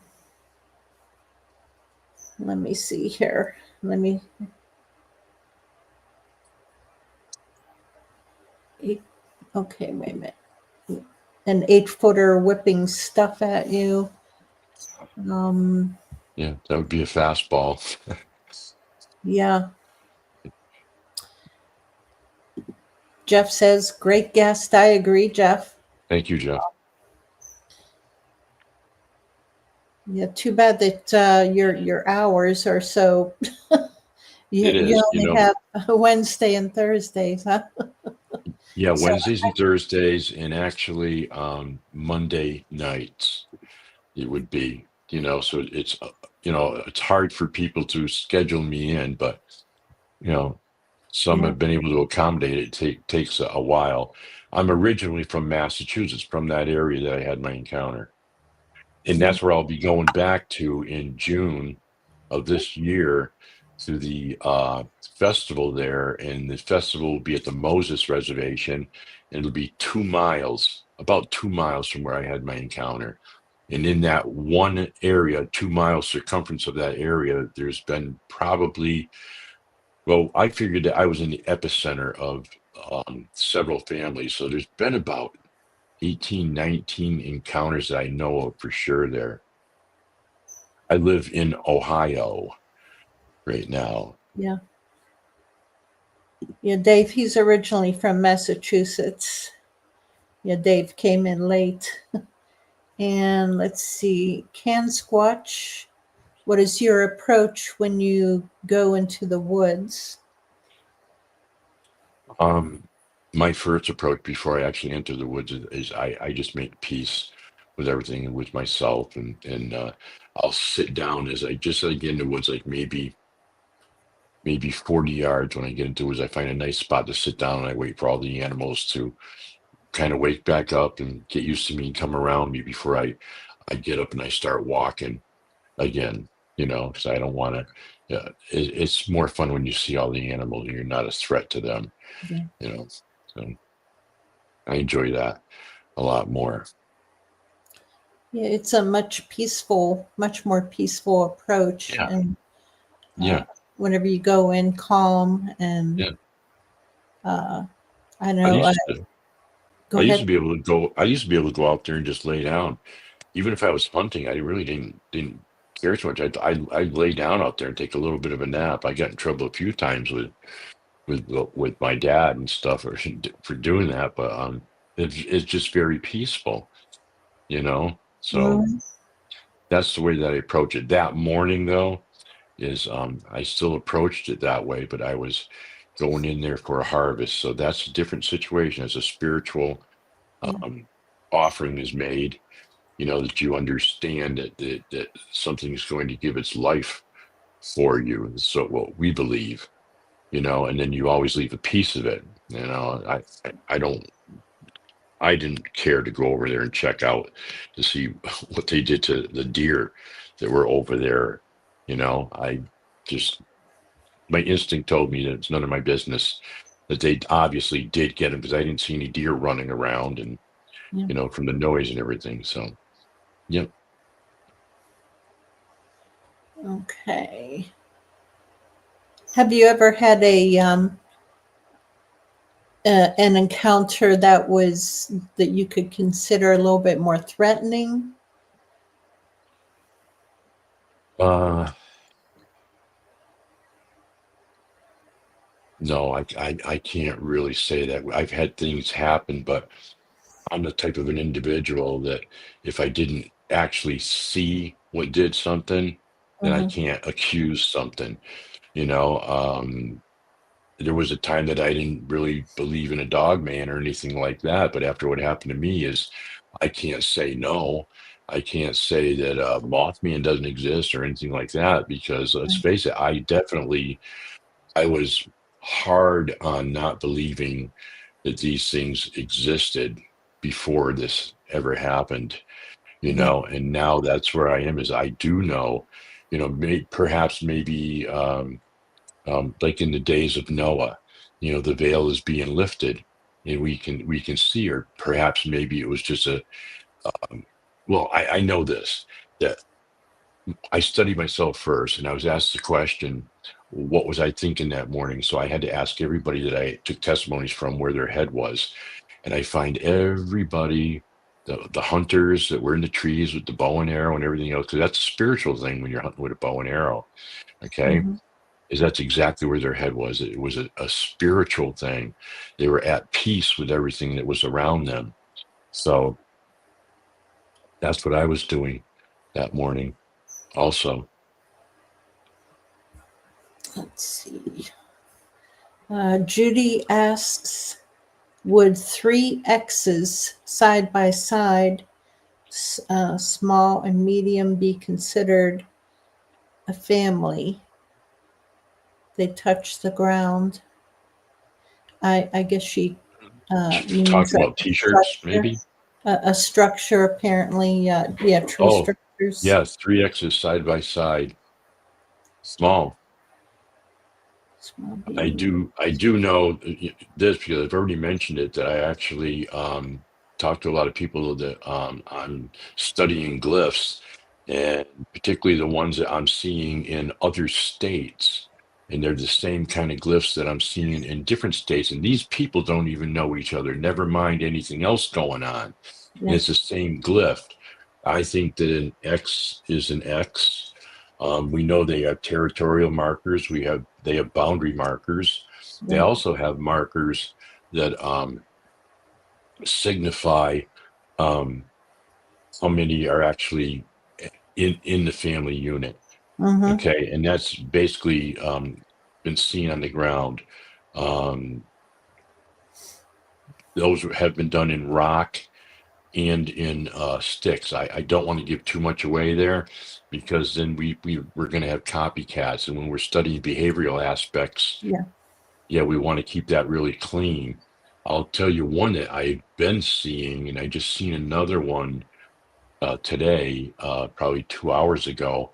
Let me see here. Let me. Okay, wait a minute. An 8-footer whipping stuff at you. Um, Yeah, that would be a fastball. yeah. Jeff says, great guest. I agree, Jeff. Thank you, Jeff. Yeah, too bad that your hours are so. It You is, only have Wednesday and Thursdays, huh? yeah, So Wednesdays and Thursdays, and actually Monday nights it would be, so it's hard for people to schedule me in, but you know, some yeah. have been able to accommodate it. Takes a while. I'm originally from Massachusetts, from that area that I had my encounter. And Yeah. that's where I'll be going back to in June of this year to the festival there. And the festival will be at the Moses Reservation, and it'll be about 2 miles from where I had my encounter. And in that one area, 2 mile circumference of that area, there's been probably, well, I figured that I was in the epicenter of several families. So there's been about 18, 19 encounters that I know of for sure there. I live in Ohio right now. Yeah. Yeah. Dave, he's originally from Massachusetts. Yeah, Dave came in late. And let's see, Can Squatch, what is your approach when you go into the woods? My first approach before I actually enter the woods is I just make peace with everything and with myself, and I'll sit down as I get in the woods, like maybe maybe 40 yards when I get into it. Is I find a nice spot to sit down and I wait for all the animals to kind of wake back up and get used to me and come around me before I get up and I start walking again, because I don't want to. Yeah, it's more fun when you see all the animals and you're not a threat to them, Yeah. So I enjoy that a lot more. Yeah, it's a much more peaceful approach. Yeah. And Yeah. whenever you go in calm and Yeah. I I know. used to. Go I used to ahead. be able to go. I used to be able to go out there and just lay down. Even if I was hunting, I really didn't care too much. I'd lay down out there and take a little bit of a nap. I got in trouble a few times with my dad and stuff for doing that, but it's just very peaceful, So Mhm. that's the way that I approach it. That morning, though, is I still approached it that way, but I was going in there for a harvest, so that's a different situation. As a spiritual Yeah. offering is made, that you understand that something is going to give its life for you. So what we believe, and then you always leave a piece of it. I didn't care to go over there and check out to see what they did to the deer that were over there. I just, my instinct told me that it's none of my business, that they obviously did get him, because I didn't see any deer running around and, Yeah. from the noise and everything. So, yep. Okay. Have you ever had an encounter that you could consider a little bit more threatening? Uh, no, I can't really say that. I've had things happen, but I'm the type of an individual that if I didn't actually see what did something, then I Mhm. can't accuse something. You know, there was a time that I didn't really believe in a dog man or anything like that, but after what happened to me is I can't say no. I can't say that Mothman doesn't exist or anything like that, because let's face it, I was hard on not believing that these things existed before this ever happened, Yeah. and now that's where I am. Is I do know, perhaps maybe like in the days of Noah, the veil is being lifted and we can see, or perhaps maybe it was just well, I know this, that I studied myself first, and I was asked the question, what was I thinking that morning? So I had to ask everybody that I took testimonies from where their head was. And I find everybody, the hunters that were in the trees with the bow and arrow and everything else, because that's a spiritual thing when you're hunting with a bow and arrow. Okay. Mhm. Is that's exactly where their head was. It was a spiritual thing. They were at peace with everything that was around them. So that's what I was doing that morning also. Let's see. Judy asks, would three X's side by side, small and medium, be considered a family? They touch the ground. I guess she means Talking like about t-shirts, maybe. a structure, apparently. Yeah, tree Oh, structures. yeah, three X's side by side, small. Small, I medium. do I do know this because I've already mentioned it, that I actually talked to a lot of people that I'm studying glyphs, and particularly the ones that I'm seeing in other states. And they're the same kind of glyphs that I'm seeing in different states. And these people don't even know each other, never mind anything else going on. And Yeah. it's the same glyph. I think that an X is an X. We know they have territorial markers. They have boundary markers. They Yeah. also have markers that signify um, how many are actually in the family unit. Mm-hmm. Okay, and that's basically been seen on the ground. Um, those have been done in rock and in sticks. I don't want to give too much away there, because then we're going to have copycats. And when we're studying behavioral aspects, Yeah. we want to keep that really clean. I'll tell you one that I've been seeing, and I just seen another one today, probably 2 hours ago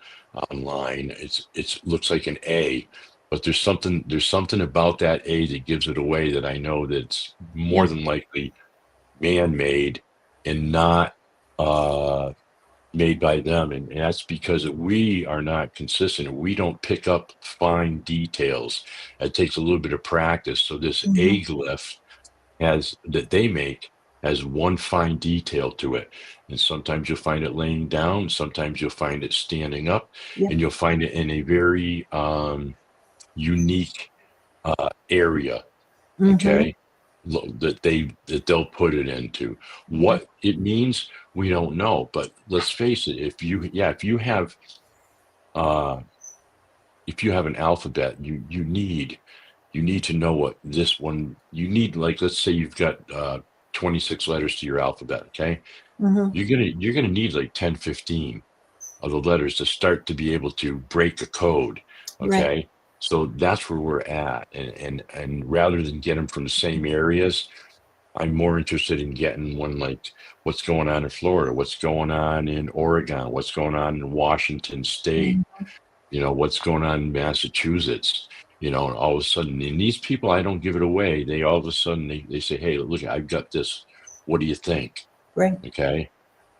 online. It's looks like an A, but there's something about that A that gives it away, that I know that's more Yeah. than likely man-made and not made by them. And that's because we are not consistent. We don't pick up fine details. It takes a little bit of practice. So this Hmm. A glyph that they make has one fine detail to it. And sometimes you'll find it laying down, sometimes you'll find it standing up, Yeah. and you'll find it in a very unique area. Hmm. Okay. That they'll put it into. Yeah. What it means, we don't know. But let's face it, uh if you have an alphabet, you need to know what this one you need. Like, let's say you've got 26 letters to your alphabet. Okay. Hmm. You're gonna need like 10, 15 of the letters to start to be able to break the code. Right. Okay. So that's where we're at. And rather than get them from the same areas, I'm more interested in getting one like what's going on in Florida, what's going on in Oregon, what's going on in Washington State, Mhm. what's going on in Massachusetts, and all of a sudden, and these people, I don't give it away. They all of a sudden they say, hey, look, I've got this. What do you think? Right. Okay.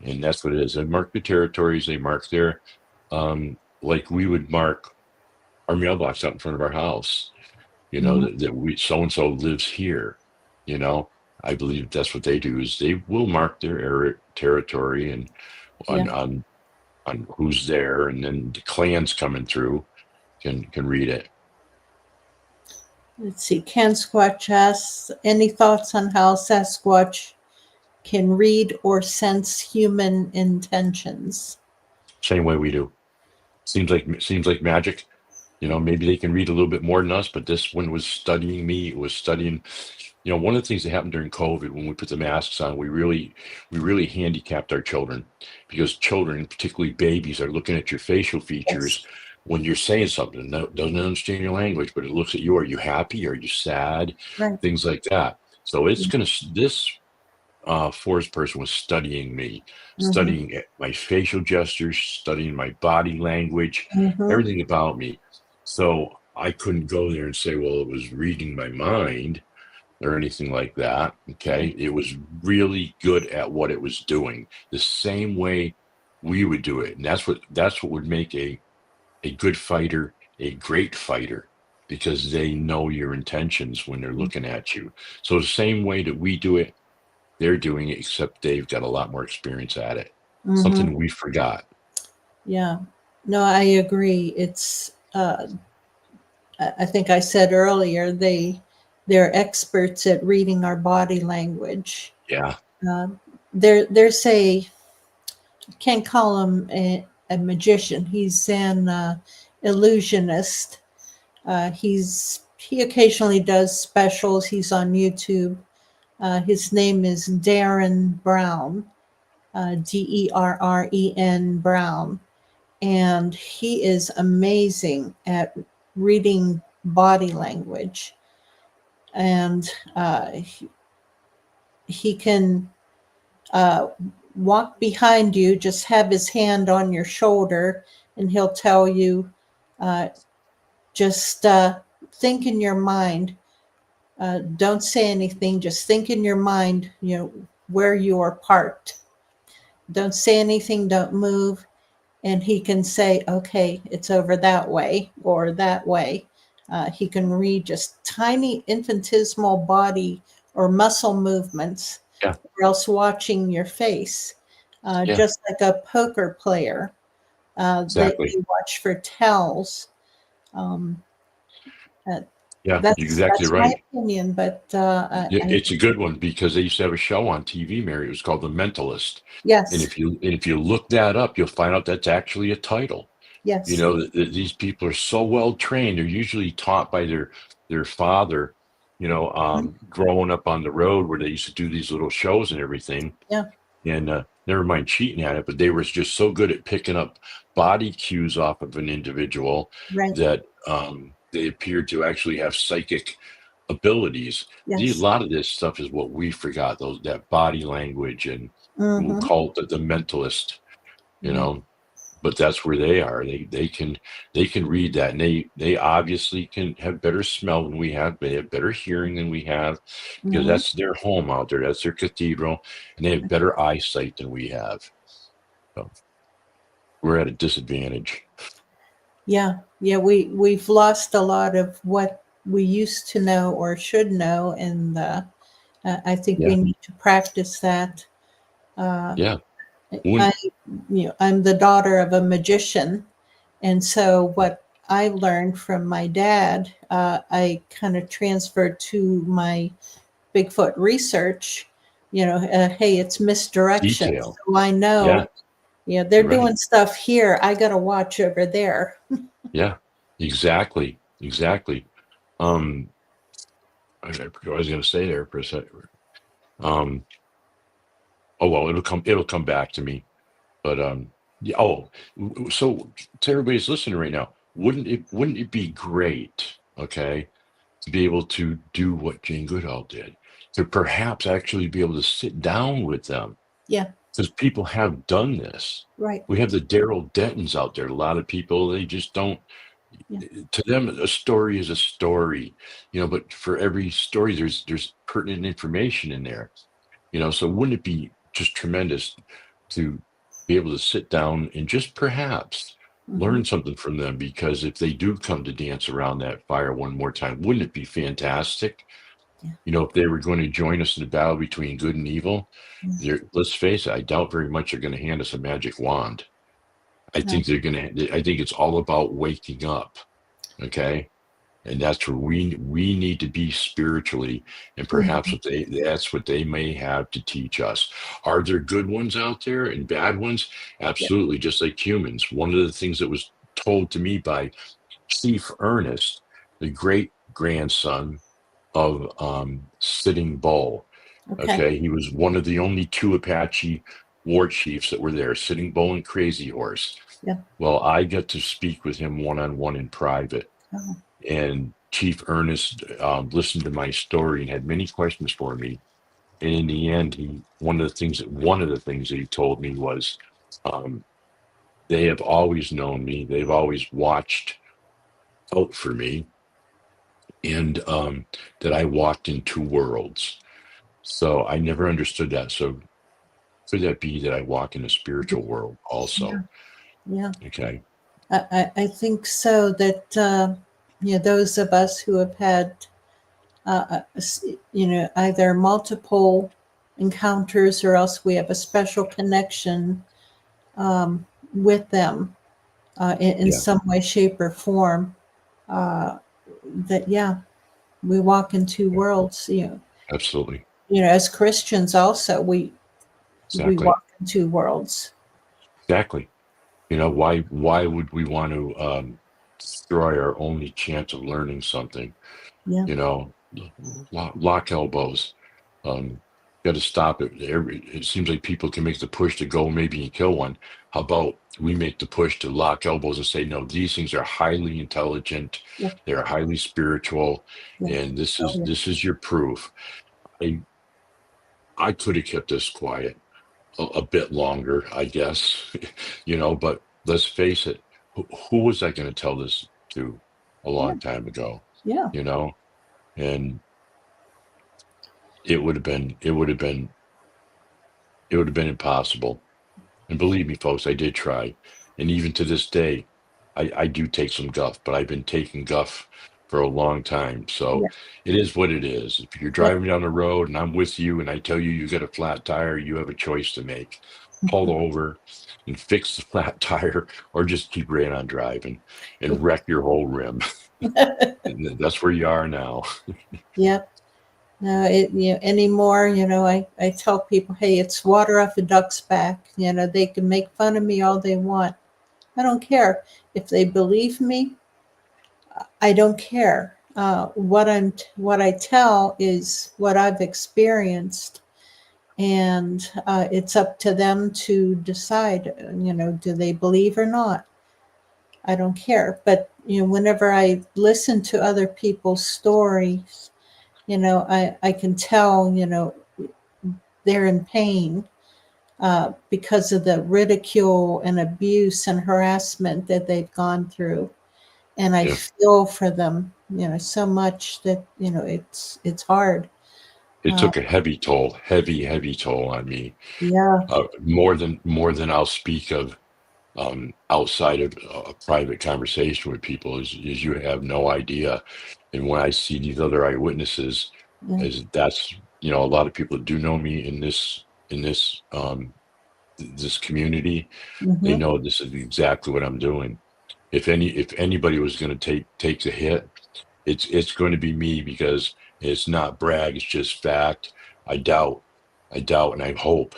And that's what it is. They mark the territories, they mark their, like we would mark our mailbox out in front of our house, Hmm. that we so and so lives here. You know, I believe that's what they do, is they will mark their area, territory, and Yeah. on who's there, and then the clans coming through can read it. Let's see. Can Squatch asks, any thoughts on how Sasquatch can read or sense human intentions? Same way we do. Seems like magic. Maybe they can read a little bit more than us, but this one was studying me. It was studying. One of the things that happened during COVID, when we put the masks on, we really handicapped our children, because children, particularly babies, are looking at your facial features Yes. when you're saying something. Doesn't understand your language, but it looks at you. Are you happy? Are you sad? Right. Things like that. So Yeah. this forest person was studying me, Hmm. studying my facial gestures, studying my body language, Hmm. everything about me. So I couldn't go there and say, well, it was reading my mind or anything like that. Okay. It was really good at what it was doing, the same way we would do it. And that's what would make a good fighter a great fighter, because they know your intentions when they're looking at you. So the same way that we do it, they're doing it, except they've got a lot more experience at it. Hmm. Something we forgot. Yeah. No, I agree. It's I think I said earlier, they're experts at reading our body language. Yeah. Uh, there's a, can't call him a magician. He's an illusionist. He occasionally does specials. He's on YouTube. His name is Darren Brown, Derren Brown, and he is amazing at reading body language. And he can uh, walk behind you, just have his hand on your shoulder, and he'll tell you, uh, just think in your mind. Don't say anything. Just think in your mind, where you are parked. Don't say anything. Don't move. And he can say, okay, it's over that way or that way. He can read just tiny infinitesimal body or muscle movements, Yeah. or else watching your face, Yeah. just like a poker player that Exactly. you watch for tells. Um, uh, Yeah. You're exactly that's my right. opinion, but It's a good one, because they used to have a show on TV, Mary. It was called The Mentalist. And yes, if you look that up, you'll find out that's actually a title. yes, That these people are so well trained. They're usually taught by their father, growing up on the road where they used to do these little shows and everything. yeah, and never mind cheating at it, but they were just so good at picking up body cues off of an individual Right. that they appeared to actually have psychic abilities. A Yes. lot of this stuff is what we forgot, that body language, and we'll Mm-hmm. call it the mentalist, you Yeah. know. But that's where they are. They can read that, and they obviously can have better smell than we have. They have better hearing than we have, because Mm-hmm. that's their home out there. That's their cathedral, and they have better eyesight than we have. So we're at a disadvantage. Yeah. Yeah. We've lost a lot of what we used to know or should know, and I think Yeah, we need to practice that. Uh, yeah. I, When I'm the daughter of a magician, and so what I learned from my dad, I kind of transferred to my Bigfoot research. Hey, it's misdirection, detail, so I yeah, know. They're right, doing stuff here. I got to watch over there. yeah, exactly, exactly. Um, I forgot what I was going to say there for a second. Um, oh well, it'll come back to me. But yeah. Oh, so to everybody's listening right now, wouldn't it be great, okay, to be able to do what Jane Goodall did, to perhaps actually be able to sit down with them, Yeah, because people have done this. right. We have the Daryl Dentons out there. A lot of people, they just don't. Yeah. To them, a story is a story, But for every story, there's pertinent information in there. So wouldn't it be just tremendous to be able to sit down and just perhaps Hmm. learn something from them? Because if they do come to dance around that fire one more time, wouldn't it be fantastic? Yeah. If they were going to join us in the battle between good and evil, Yeah. let's face it, I doubt very much they're going to hand us a magic wand. No. I think it's all about waking up. Okay. And that's where we need to be spiritually, and perhaps Mhm. that's what they may have to teach us. Are there good ones out there and bad ones? Yeah. Absolutely, just like humans. One of the things that was told to me by Chief Ernest, the great grandson of Sitting Bull. Okay. Okay, he was one of the only two Apache war chiefs that were there, Sitting Bull and Crazy Horse. Yeah. Well, I got to speak with him one on one in private, Oh, and Chief Ernest listened to my story and had many questions for me. And in the end, one of the things that he told me was, um, they have always known me. They've always watched out for me, and that I walked in two worlds. So I never understood that. So could that be that I walk in a spiritual world yeah. also? Yeah. Okay. I think so. That those of us who have had either multiple encounters, or else we have a special connection with them in Yeah, some way, shape, or form. Uh, that yeah, we walk in two worlds. absolutely. As Christians, also we Exactly. walk in two worlds. Exactly. Why would we want to destroy our only chance of learning something? Yeah. You know, lock elbows. Um, got to stop it. It seems like people can make the push to go maybe and kill one. How about we make the push to lock elbows and say, no, these things are highly intelligent, Yeah. they're highly spiritual, Yeah. and this Oh, is yeah. this is your proof. I I could have kept this quiet a bit longer, I guess, but let's face it, who was I going to tell this to a Yeah. long time ago, Yeah. you know? And it would have been impossible. And believe me, folks, I did try. And even to this day, I do take some guff, but I've been taking guff for a long time. So Yeah. it is what it is. If you're Yeah. driving down the road and I'm with you and I tell you you got a flat tire, you have a choice to make. Pull over and fix the flat tire, or just keep right on driving and wreck your whole rim. And that's where you are now. Yeah. No, anymore, I tell people, hey, it's water off a duck's back. They can make fun of me all they want. I don't care. If they believe me, I don't care. What I tell is what I've experienced, and it's up to them to decide, do they believe or not. I don't care. But, whenever I listen to other people's stories, I can tell, they're in pain because of the ridicule and abuse and harassment that they've gone through. And I Yeah. feel for them, so much that, it's hard. It took a heavy toll, heavy toll on me. Yeah. More than I'll speak of outside of a private conversation with people is you have no idea. And when I see these other eyewitnesses, Yeah. is that's a lot of people do know me in this this community. They Mm-hmm. know this is exactly what I'm doing. If anybody was going to take the hit, it's going to be me, because it's not brag, it's just fact. I doubt, and I hope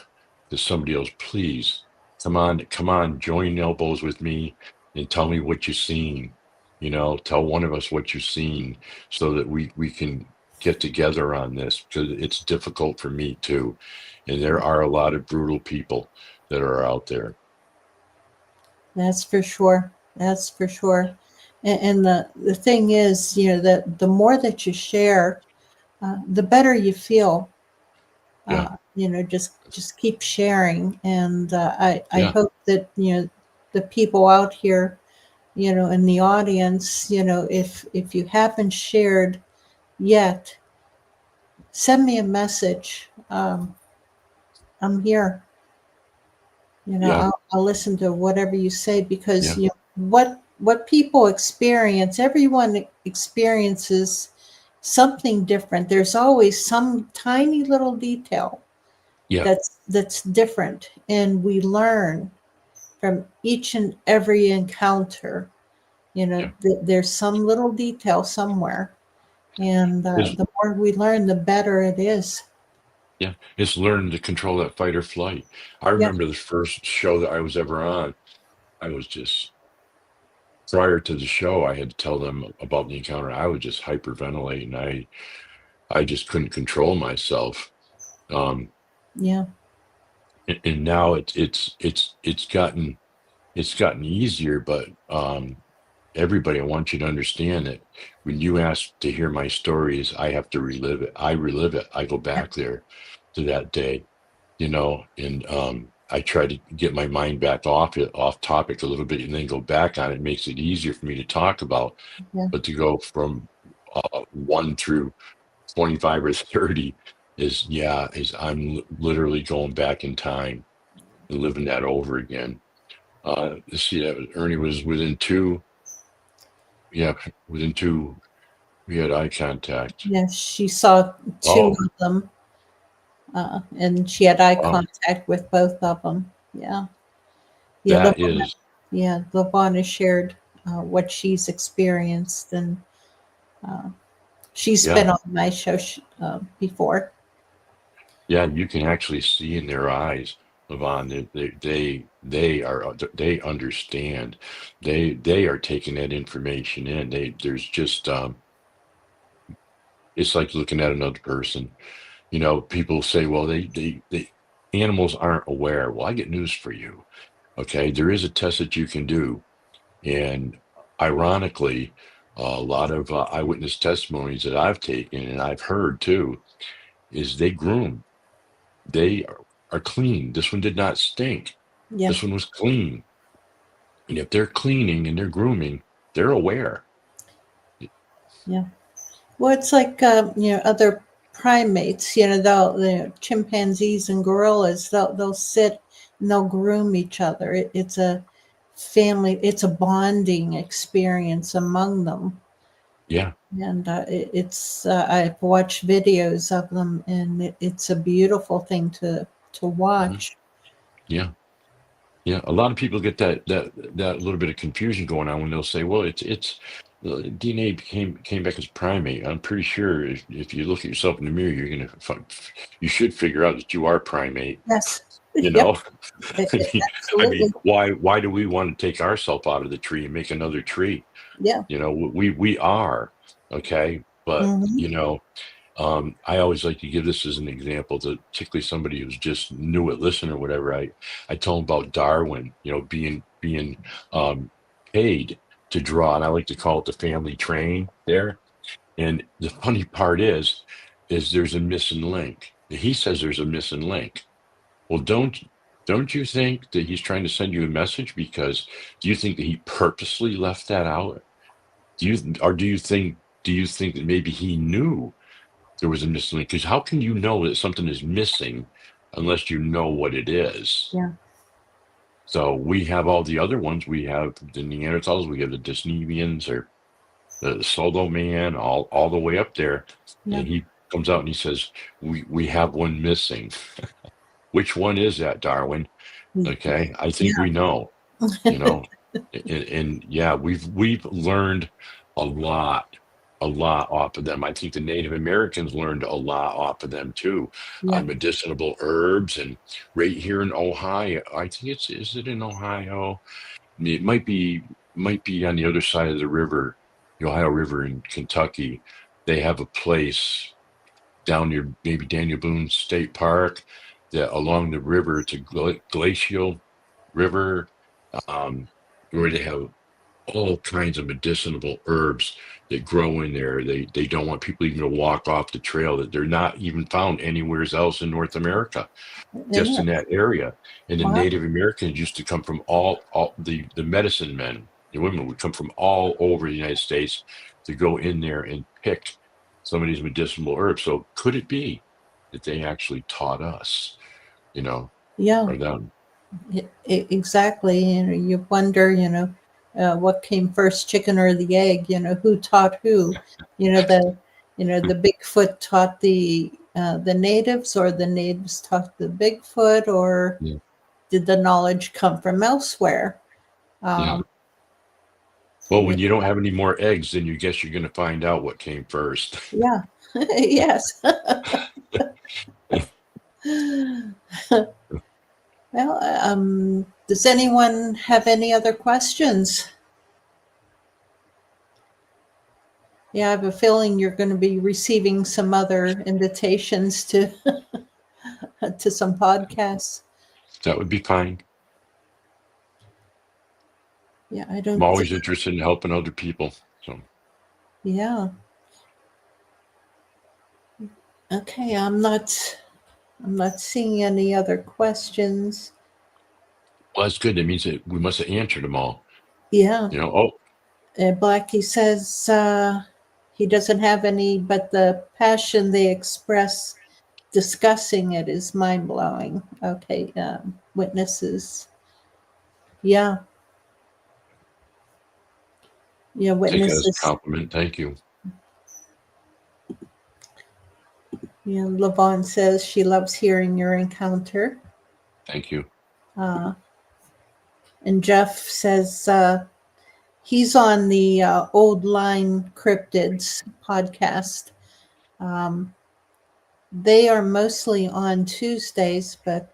that somebody else, please come on, join elbows with me and tell me what you've seen. Tell one of us what you've seen, so that we can get together on this, because it's difficult for me too. And there are a lot of brutal people that are out there. That's for sure. That's for sure. And the thing is, that the more that you share, the better you feel. Yeah. Just keep sharing, and I Yeah. hope that the people out here, in the audience, if you haven't shared yet, send me a message. I'm here. Yeah. I'll listen to whatever you say, because Yeah. what people experience, everyone experiences something different. There's always some tiny little detail Yeah. that's different, and we learn from each and every encounter. Yeah. There's some little detail somewhere, and There's the more we learn, the better it is. Yeah, it's learning to control that fight or flight. I Yeah. remember the first show that I was ever on. I was just Prior to the show, I had to tell them about the encounter. I was just hyperventilating. I just couldn't control myself. Um, Yeah. and now it's gotten easier, but everybody, I want you to understand that when you ask to hear my stories, I have to relive it. I relive it. I go Yeah. back there to that day, and I try to get my mind back off topic a little bit, and then go back on it. Makes it easier for me to talk about. Yeah. But to go from 1 through 25 or 30 is I'm literally going back in time and living that over again. Let's see, Ernie was within two. Yeah, within two, we had eye contact. Yes, she saw two Oh, of them, and she had eye wow. contact with both of them. Yeah. Yeah. That is, Lavonna shared what she's experienced, and uh, she's yeah, been on my show before. yeah. You can actually see in their eyes, Levon, they understand. They are taking that information in. There's just it's like looking at another person. People say, well, they animals aren't aware. Well, I get news for you. Okay, there is a test that you can do, and ironically, a lot of eyewitness testimonies that I've taken and I've heard too is they groom. They are clean. This one did not stink. Yeah. This one was clean. And if they're cleaning and they're grooming, they're aware. Yeah. Well, it's like other primates. Chimpanzees and gorillas. They'll sit and they'll groom each other. It's a family. It's a bonding experience among them. Yeah. And it's I've watched videos of them, and it's a beautiful thing to Mhm. watch. Yeah. Yeah. A lot of people get that little bit of confusion going on when they'll say, well, it's DNA came back as primate. I'm pretty sure if you look at yourself in the mirror, you should figure out that you are primate. Yes. You Yep. know, I mean, Absolutely. why do we want to take ourselves out of the tree and make another tree? Yeah. We are okay, but Hmm. I always like to give this as an example to particularly somebody who's just new at listen or whatever. I tell them about Darwin, being paid to draw, and I like to call it the family train there. And the funny part is there's a missing link. He says there's a missing link. Well, don't you think that he's trying to send you a message? Because do you think that he purposely left that out? Do you think that maybe he knew there was a missing link? Because how can you know that something is missing unless you know what it is? Yeah. So we have all the other ones. We have the Neanderthals, we have the Denisovans, or the Solo Man, all the way up there. Yeah. And he comes out and he says, we have one missing. Which one is that, Darwin? Okay, I think we know, you know, and yeah, we've learned a lot off of them. I think the Native Americans learned a lot off of them too, Yeah. on medicinal herbs. And right here in Ohio, I think is it in Ohio? It might be on the other side of the river, the Ohio River in Kentucky. They have a place down near maybe Daniel Boone State Park, that along the river. It's a glacial river, where they have all kinds of medicinal herbs that grow in there. They don't want people even to walk off the trail, that they're not even found anywhere else in North America, just in that area. And the Wow. Native Americans used to come from all the medicine men, the women would come from all over the United States to go in there and pick some of these medicinal herbs. So could it be that they actually taught us, Yeah. or them? Exactly. You wonder, what came first, chicken or the egg? Who taught who? The Bigfoot taught the natives, or the natives taught the Bigfoot, or Yeah. did the knowledge come from elsewhere? Yeah. Well, when you don't have any more eggs, then you guess you're going to find out what came first. Yeah. Yes. Well, does anyone have any other questions? Yeah, I have a feeling you're going to be receiving some other invitations to to some podcasts. That would be fine. Yeah, I don't. I'm always interested in helping other people. So Yeah. Okay, I'm not seeing any other questions. well, that's good. That means that we must have answered them all. Yeah. Blackie says he doesn't have any, but the passion they express discussing it is mind-blowing. Okay, witnesses. Yeah. Yeah, take that as a witnesses. compliment. Thank you. Yeah, Lavon says she loves hearing your encounter. Thank you. And Jeff says he's on the Old Line Cryptids podcast. They are mostly on Tuesdays, but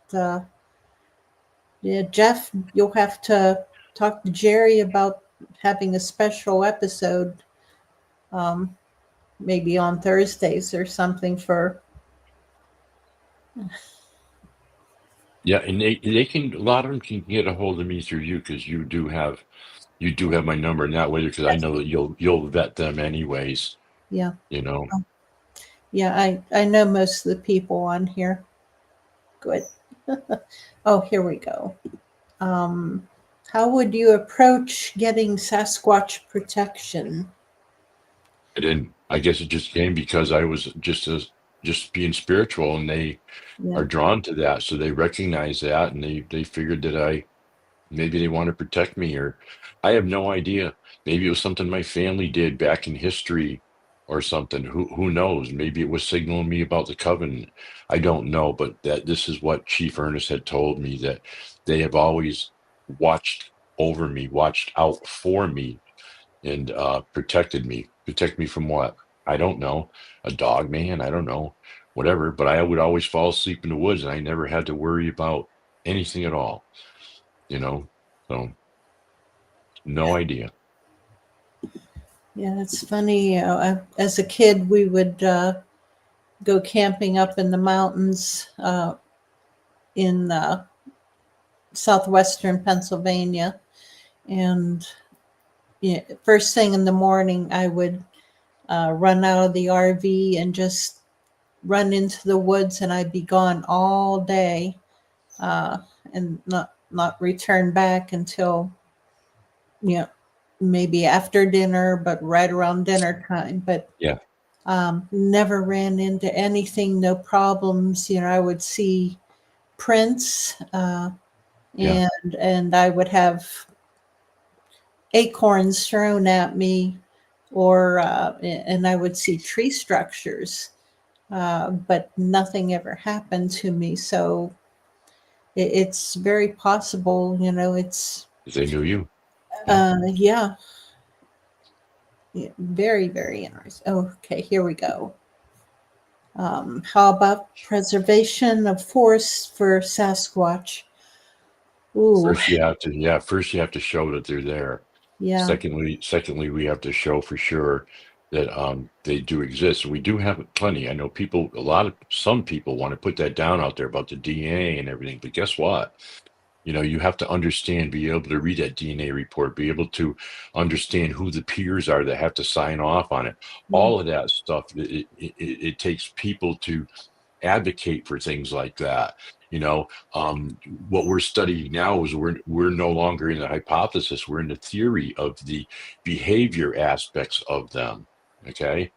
yeah, Jeff, you'll have to talk to Jerry about having a special episode, maybe on Thursdays or something for. Yeah, and they can, a lot of them can get a hold of me through you, because you do have my number in that way, because I know that you'll vet them anyways. Yeah. Yeah, I know most of the people on here. Good. Oh, here we go. How would you approach getting Sasquatch protection? I guess it just came because I was just being spiritual, and they are drawn to that, so they recognize that, and they figured that maybe they want to protect me, or I have no idea. Maybe it was something my family did back in history or something. Who knows? Maybe it was signaling me about the covenant. I don't know, but that this is what Chief Ernest had told me, that they have always watched over me, watched out for me, and protected me. Protect me from what? I don't know. A dog man? I don't know. Whatever. But I would always fall asleep in the woods, and I never had to worry about anything at all. So no idea. Yeah, it's funny. As a kid, we would go camping up in the mountains in southwestern Pennsylvania. And first thing in the morning, I would run out of the RV and just run into the woods, and I'd be gone all day and not return back until maybe after dinner, but right around dinner time. But Yeah. Never ran into anything, no problems. I would see prints, Yeah. and I would have acorns thrown at me, or and I would see tree structures, but nothing ever happened to me. So it's very possible, it's They knew you. yeah, very, very interesting. Okay, here we go. How about preservation of forests for Sasquatch? Ooh, First you have to show that they're there. yeah, Secondly, we have to show for sure that they do exist. We do have plenty. I know some people want to put that down out there about the DNA and everything, but guess what? You have to understand, be able to read that DNA report, be able to understand who the peers are that have to sign off on it. yeah, All of that stuff, it takes people to advocate for things like that. What we're studying now is we're no longer in the hypothesis, we're in the theory of the behavior aspects of them. Okay.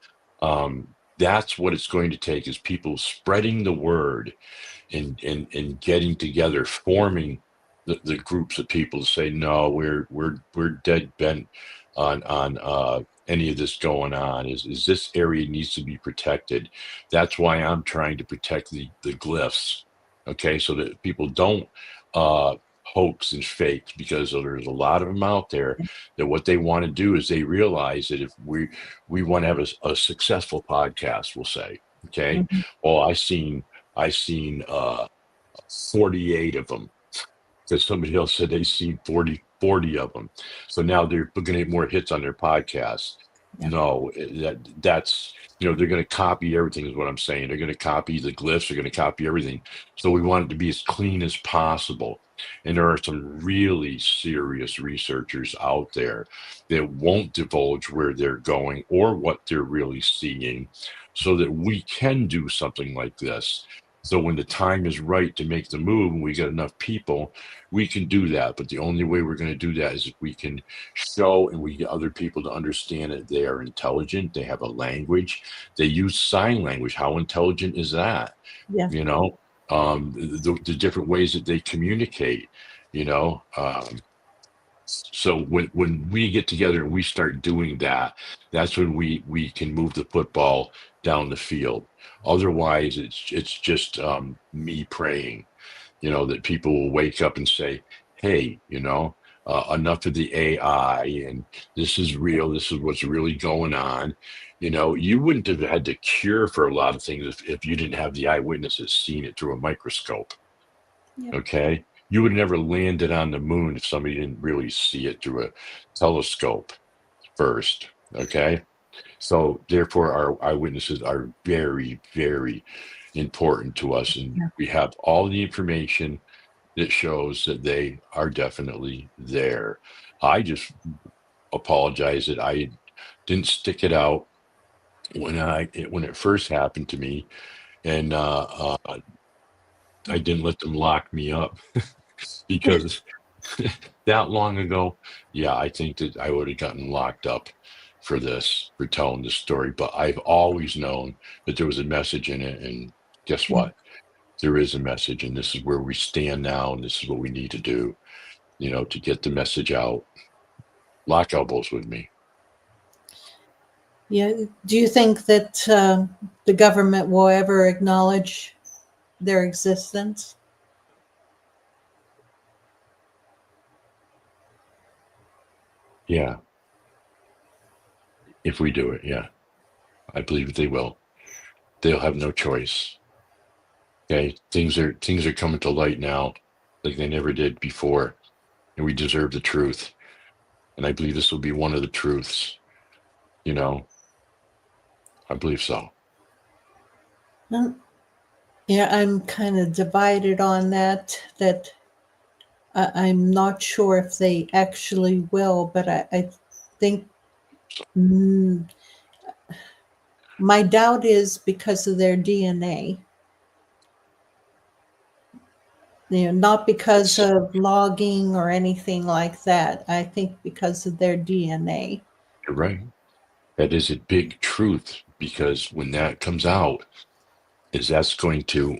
That's what it's going to take, is people spreading the word and getting together, forming the groups of people to say, no, we're dead bent on any of this going on. Is this area needs to be protected. That's why I'm trying to protect the glyphs, okay, so that people don't hoax and fake, because there's a lot of them out there that what they want to do is they realize that if we want to have a successful podcast, we'll say, okay, mhm, well, I seen 48 of them, because somebody else said they seen 40 of them. So now they're going to get more hits on their podcast. yeah, No, that's, they're going to copy everything is what I'm saying. They're going to copy the glyphs. They're going to copy everything. So we want it to be as clean as possible. And there are some really serious researchers out there that won't divulge where they're going or what they're really seeing, so that we can do something like this. So when the time is right to make the move and we get enough people, we can do that. But the only way we're going to do that is if we can show and we get other people to understand that they are intelligent, they have a language, they use sign language. How intelligent is that? yeah, You know, the different ways that they communicate, you know. So when we get together and we start doing that, that's when we can move the football down the field. Otherwise, it's just me praying, that people will wake up and say, hey, enough of the AI, and this is real. This is what's really going on. You wouldn't have had to cure for a lot of things if you didn't have the eyewitnesses seeing it through a microscope. yeah, Okay. You would never landed on the moon if somebody didn't really see it through a telescope first. Okay. So therefore our eyewitnesses are very, very important to us. And yeah. we have all the information that shows that they are definitely there. I just apologize that I didn't stick it out when it first happened to me, and I didn't let them lock me up because that long ago, yeah, I think that I would have gotten locked up for telling this story. But I've always known that there was a message in it, and guess Yeah. what? There is a message, and this is where we stand now, and this is what we need to do, to get the message out. Lock elbows with me. Yeah. Do you think that the government will ever acknowledge their existence? Yeah, if we do it, yeah, I believe they will. They'll have no choice. Okay, things are coming to light now, like they never did before, and we deserve the truth. And I believe this will be one of the truths. I believe so. Um, Yeah, I'm kind of divided on that. I'm not sure if they actually will, but I think mm, my doubt is because of their DNA. Not because of logging or anything like that. I think because of their DNA. You're right. That is a big truth, because when that comes out, is that's going to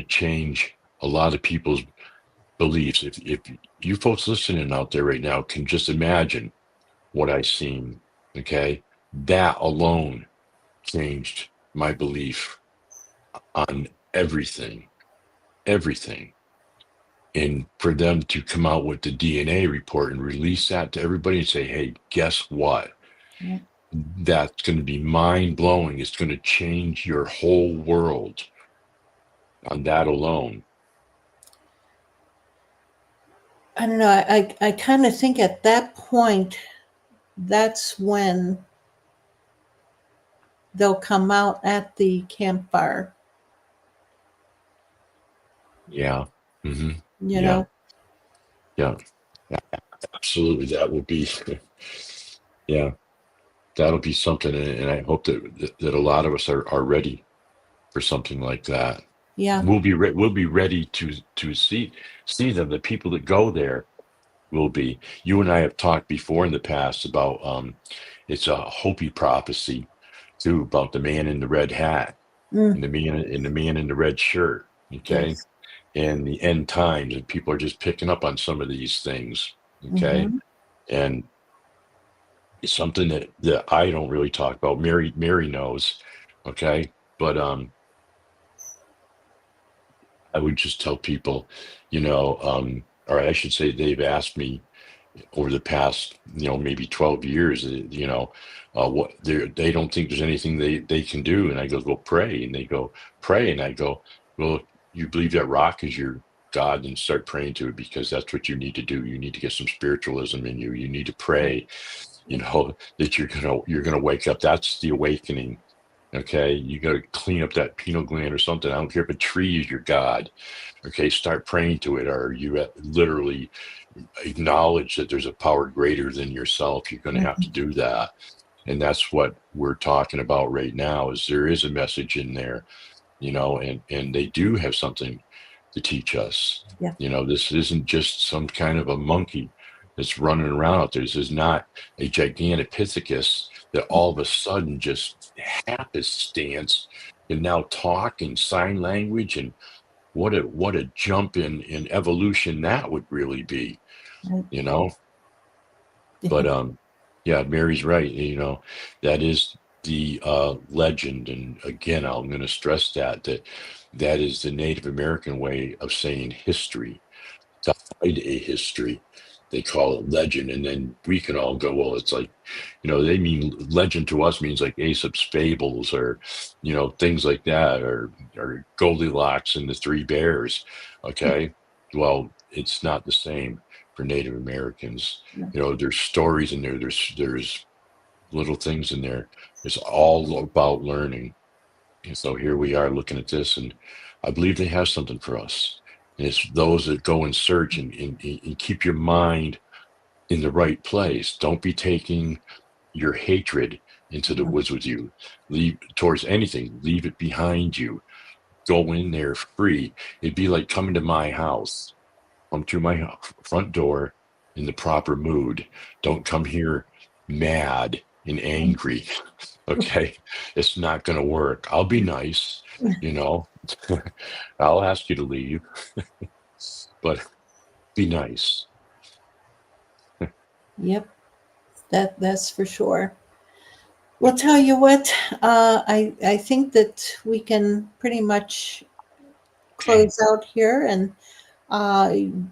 change a lot of people's beliefs. If you folks listening out there right now can just imagine what I've seen, okay, that alone changed my belief on everything, everything. And for them to come out with the DNA report and release that to everybody and say, hey, guess what? Yeah. That's going to be mind blowing. It's going to change your whole world on that alone. I don't know. I kind of think at that point, that's when they'll come out at the campfire. Yeah. Mm-hmm. You Yeah. know. Yeah. Absolutely. That would be, yeah, that'll be something. And I hope that a lot of us are ready for something like that. Yeah. We'll be ready to see them. The people that go there will be. You and I have talked before in the past about it's a Hopi prophecy too, about the man in the red hat Mm, and the man in the red shirt. Okay. yes. And the end times, and people are just picking up on some of these things. Okay. Mm-hmm. And it's something that I don't really talk about. Mary knows. Okay. But I would just tell people, or I should say, they've asked me over the past, maybe 12 years, what they don't think there's anything they can do. And I go pray. And they go, pray. And I go, well, you believe that rock is your God, and start praying to it, because that's what you need to do. You need to get some spiritualism in you. You need to pray, that you're gonna wake up. That's the awakening. Okay. You got to clean up that pineal gland or something. I don't care if a tree is your God. Okay. Start praying to it, or you literally acknowledge that there's a power greater than yourself. You're going to have to do that. And that's what we're talking about right now, is there is a message in there, and they do have something to teach us. Yeah. This isn't just some kind of a monkey that's running around out there. This is not a Gigantopithecus that all of a sudden just happenstance can now talk in sign language. And what a jump in evolution that would really be, Right. you know. But yeah, Mary's right. That is the legend. And again, I'm going to stress that is the Native American way of saying history, to hide a history. They call it legend. And then we can all go, well, it's like, they mean legend to us means like Aesop's fables, or, things like that, or Goldilocks and the Three Bears. Okay. Well, it's not the same for Native Americans. There's stories in there. There's little things in there. It's all about learning. And so here we are looking at this, and I believe they have something for us. And it's those that go and search and keep your mind in the right place. Don't be taking your hatred into the woods with you. Leave towards anything. Leave it behind you. Go in there free. It'd be like coming to my house. Come to my front door in the proper mood. Don't come here mad and angry. Okay. It's not going to work. I'll be nice, I'll ask you to leave, but be nice. Yep. That's for sure. Well, tell you what, I think that we can pretty much close out here, and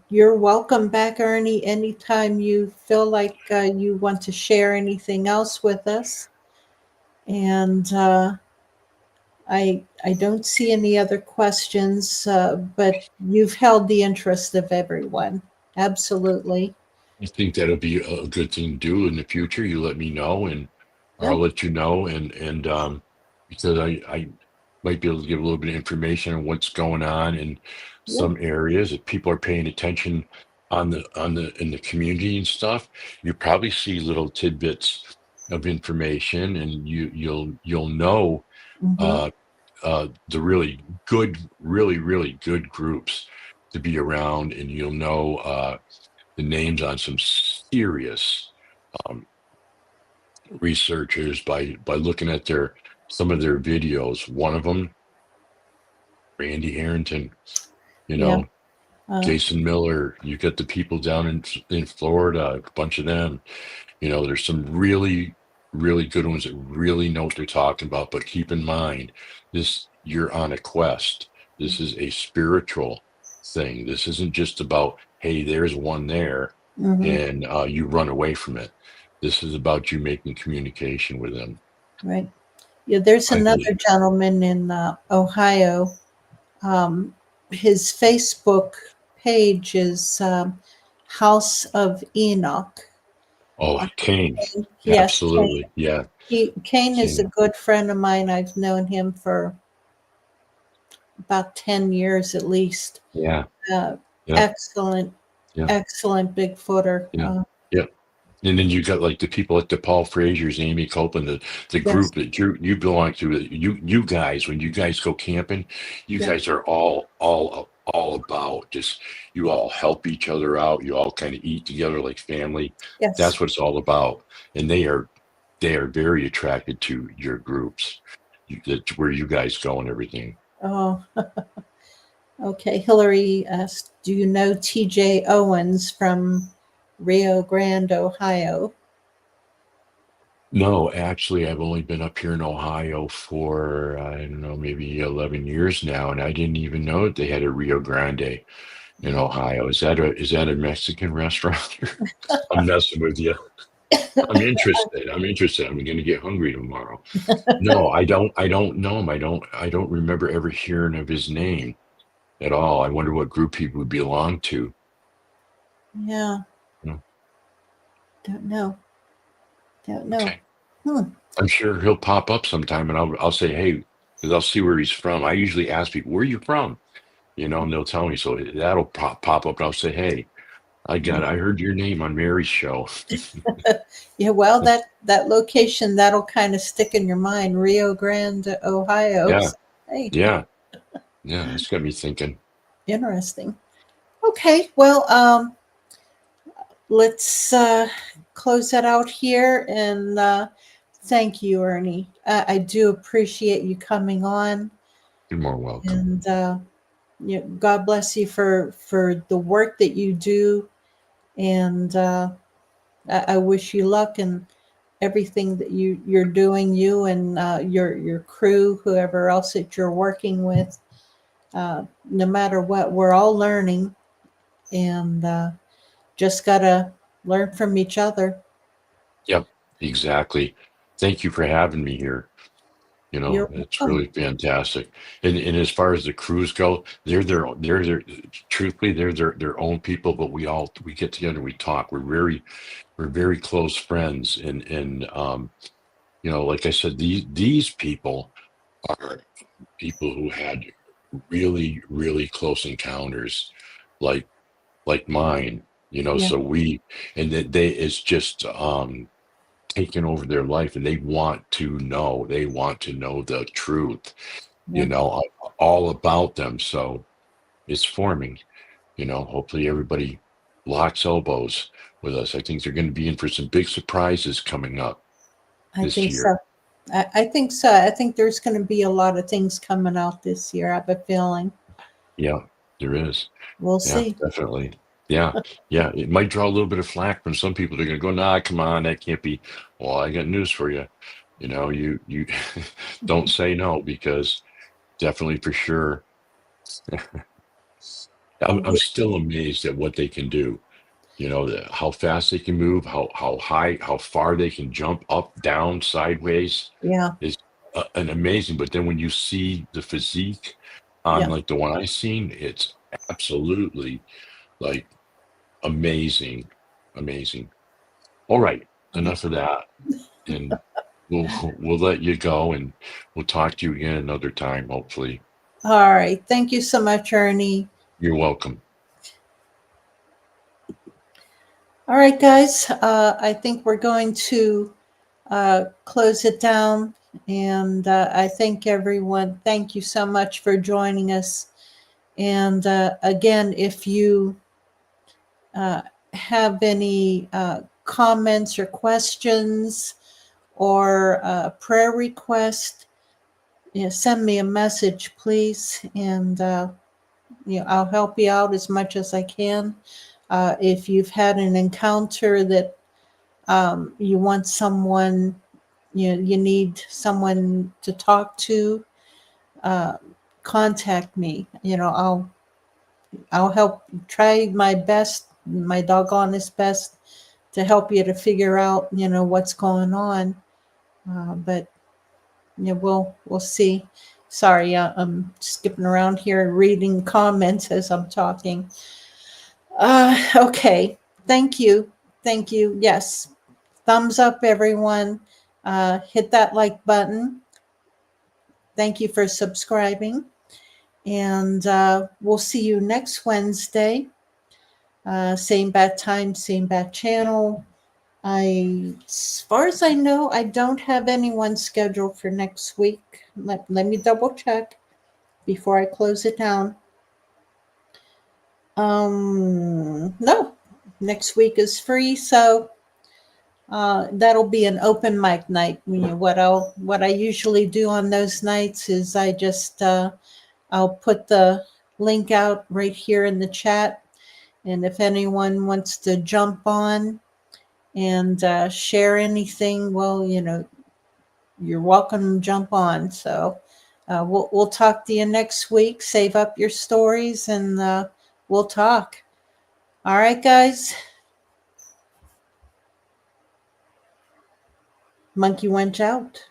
you're welcome back, Ernie, anytime you feel like you want to share anything else with us. And I don't see any other questions, but you've held the interest of everyone. Absolutely. I think that'll be a good thing to do in the future. You let me know, and Yeah. I'll let you know. And because I might be able to give a little bit of information on what's going on in Yeah. some areas. If people are paying attention in the community and stuff, you probably see little tidbits of information, and you'll know Hmm. uh, the really good groups to be around, and you'll know the names on some serious um, researchers by looking at some of their videos. One of them, Randy Harrington, you Yeah. know, Jason Miller. You got the people down in Florida, a bunch of them. There's some really good ones that really know what they're talking about. But keep in mind, you're on a quest. This is a spiritual thing. This isn't just about, hey, there's one there, Hmm. and you run away from it. This is about you making communication with them, Right. Yeah. There's I another believe. gentleman in Ohio. Um, his Facebook page is House of Enoch. Oh, Kane. Yes, Kane. Absolutely. Yeah. Kane is a Kane. good friend of mine. I've known him for about 10 years at least. Yeah. Uh, Yeah. excellent, Yeah. excellent Bigfooter. Yeah. Yeah. And then you got like the people like the Paul Frazier's, Amy Copeland, the Yes, group that you belong to. You guys, when you guys go camping, you yeah, guys are all about just, you all help each other out. You all kind of eat together like family. yes. That's what it's all about. And they are very attracted to your groups. That's where you guys go and everything. Oh, okay. Hillary asked, "Do you know T.J. Owens from Rio Grande, Ohio?" No, actually, I've only been up here in Ohio for, I don't know, maybe 11 years now, and I didn't even know that they had a Rio Grande in Ohio. Is that a Mexican restaurant? I'm messing with you. I'm interested. I'm interested. I'm going to get hungry tomorrow. No, I don't know him. I don't remember ever hearing of his name at all. I wonder what group he would belong to. Yeah, You know? don't know. Don't know. Okay. Hmm. I'm sure he'll pop up sometime, and I'll say, hey, because I'll see where he's from. I usually ask people, where are you from? And they'll tell me. So that'll pop up, and I'll say, hey, I heard your name on Mary's show. Yeah, well, that location that'll kind of stick in your mind, Rio Grande, Ohio. Yeah, So, hey, yeah, yeah. That's got me thinking. interesting. Okay, well, let's close that out here, and thank you, Ernie. I do appreciate you coming on, You're more welcome. and God bless you for the work that you do, and I wish you luck and everything that you're doing, you and your crew, whoever else that you're working with. No matter what, we're all learning, and just gotta learn from each other. Yep, exactly. Thank you for having me here. You're It's welcome. really fantastic. And as far as the crews go, they're truthfully, they're their own people, but we get together, we talk. We're very close friends. And like I said, these people are people who had really, really close encounters like mine, Yeah, so it's just taken over their life, and they want to know the truth, yeah. all about them. So it's forming, hopefully everybody locks elbows with us. I think they're going to be in for some big surprises coming up I this think so. year. I think so. I think there's going to be a lot of things coming out this year. I have a feeling. Yeah, there is. We'll Yeah, see. definitely. Yeah, yeah. It might draw a little bit of flack from some people. They're going to go, "Nah, come on, that can't be." Well, I got news for you. You don't say no, because definitely for sure. I'm still amazed at what they can do. How fast they can move, how high, how far they can jump up, down, sideways Yeah, is an amazing. But then when you see the physique on yeah. like the one I seen, it's absolutely like amazing, amazing. All right, Okay. enough of that. And we'll let you go, and we'll talk to you again another time, hopefully. All right. Thank you so much, Ernie. You're welcome. All right, guys. I think we're going to close it down. And I thank everyone. Thank you so much for joining us. And again, if you have any comments or questions or prayer request, send me a message, please. And I'll help you out as much as I can. If you've had an encounter that you want someone, you need someone to talk to, contact me. I'll help, try my best, my doggonest best, to help you to figure out what's going on. But we'll see. Sorry, I'm skipping around here reading comments as I'm talking. Okay, thank you. Yes, thumbs up, everyone. Hit that like button. Thank you for subscribing. And we'll see you next Wednesday. Same bad time, same bad channel. As far as I know, I don't have anyone scheduled for next week. Let me double check before I close it down. No, next week is free, so that'll be an open mic night. What I usually do on those nights is I just I'll put the link out right here in the chat, and if anyone wants to jump on and share anything, well, you're welcome to jump on. So we'll talk to you next week. Save up your stories, and we'll talk. All right, guys. Monkey Wench out.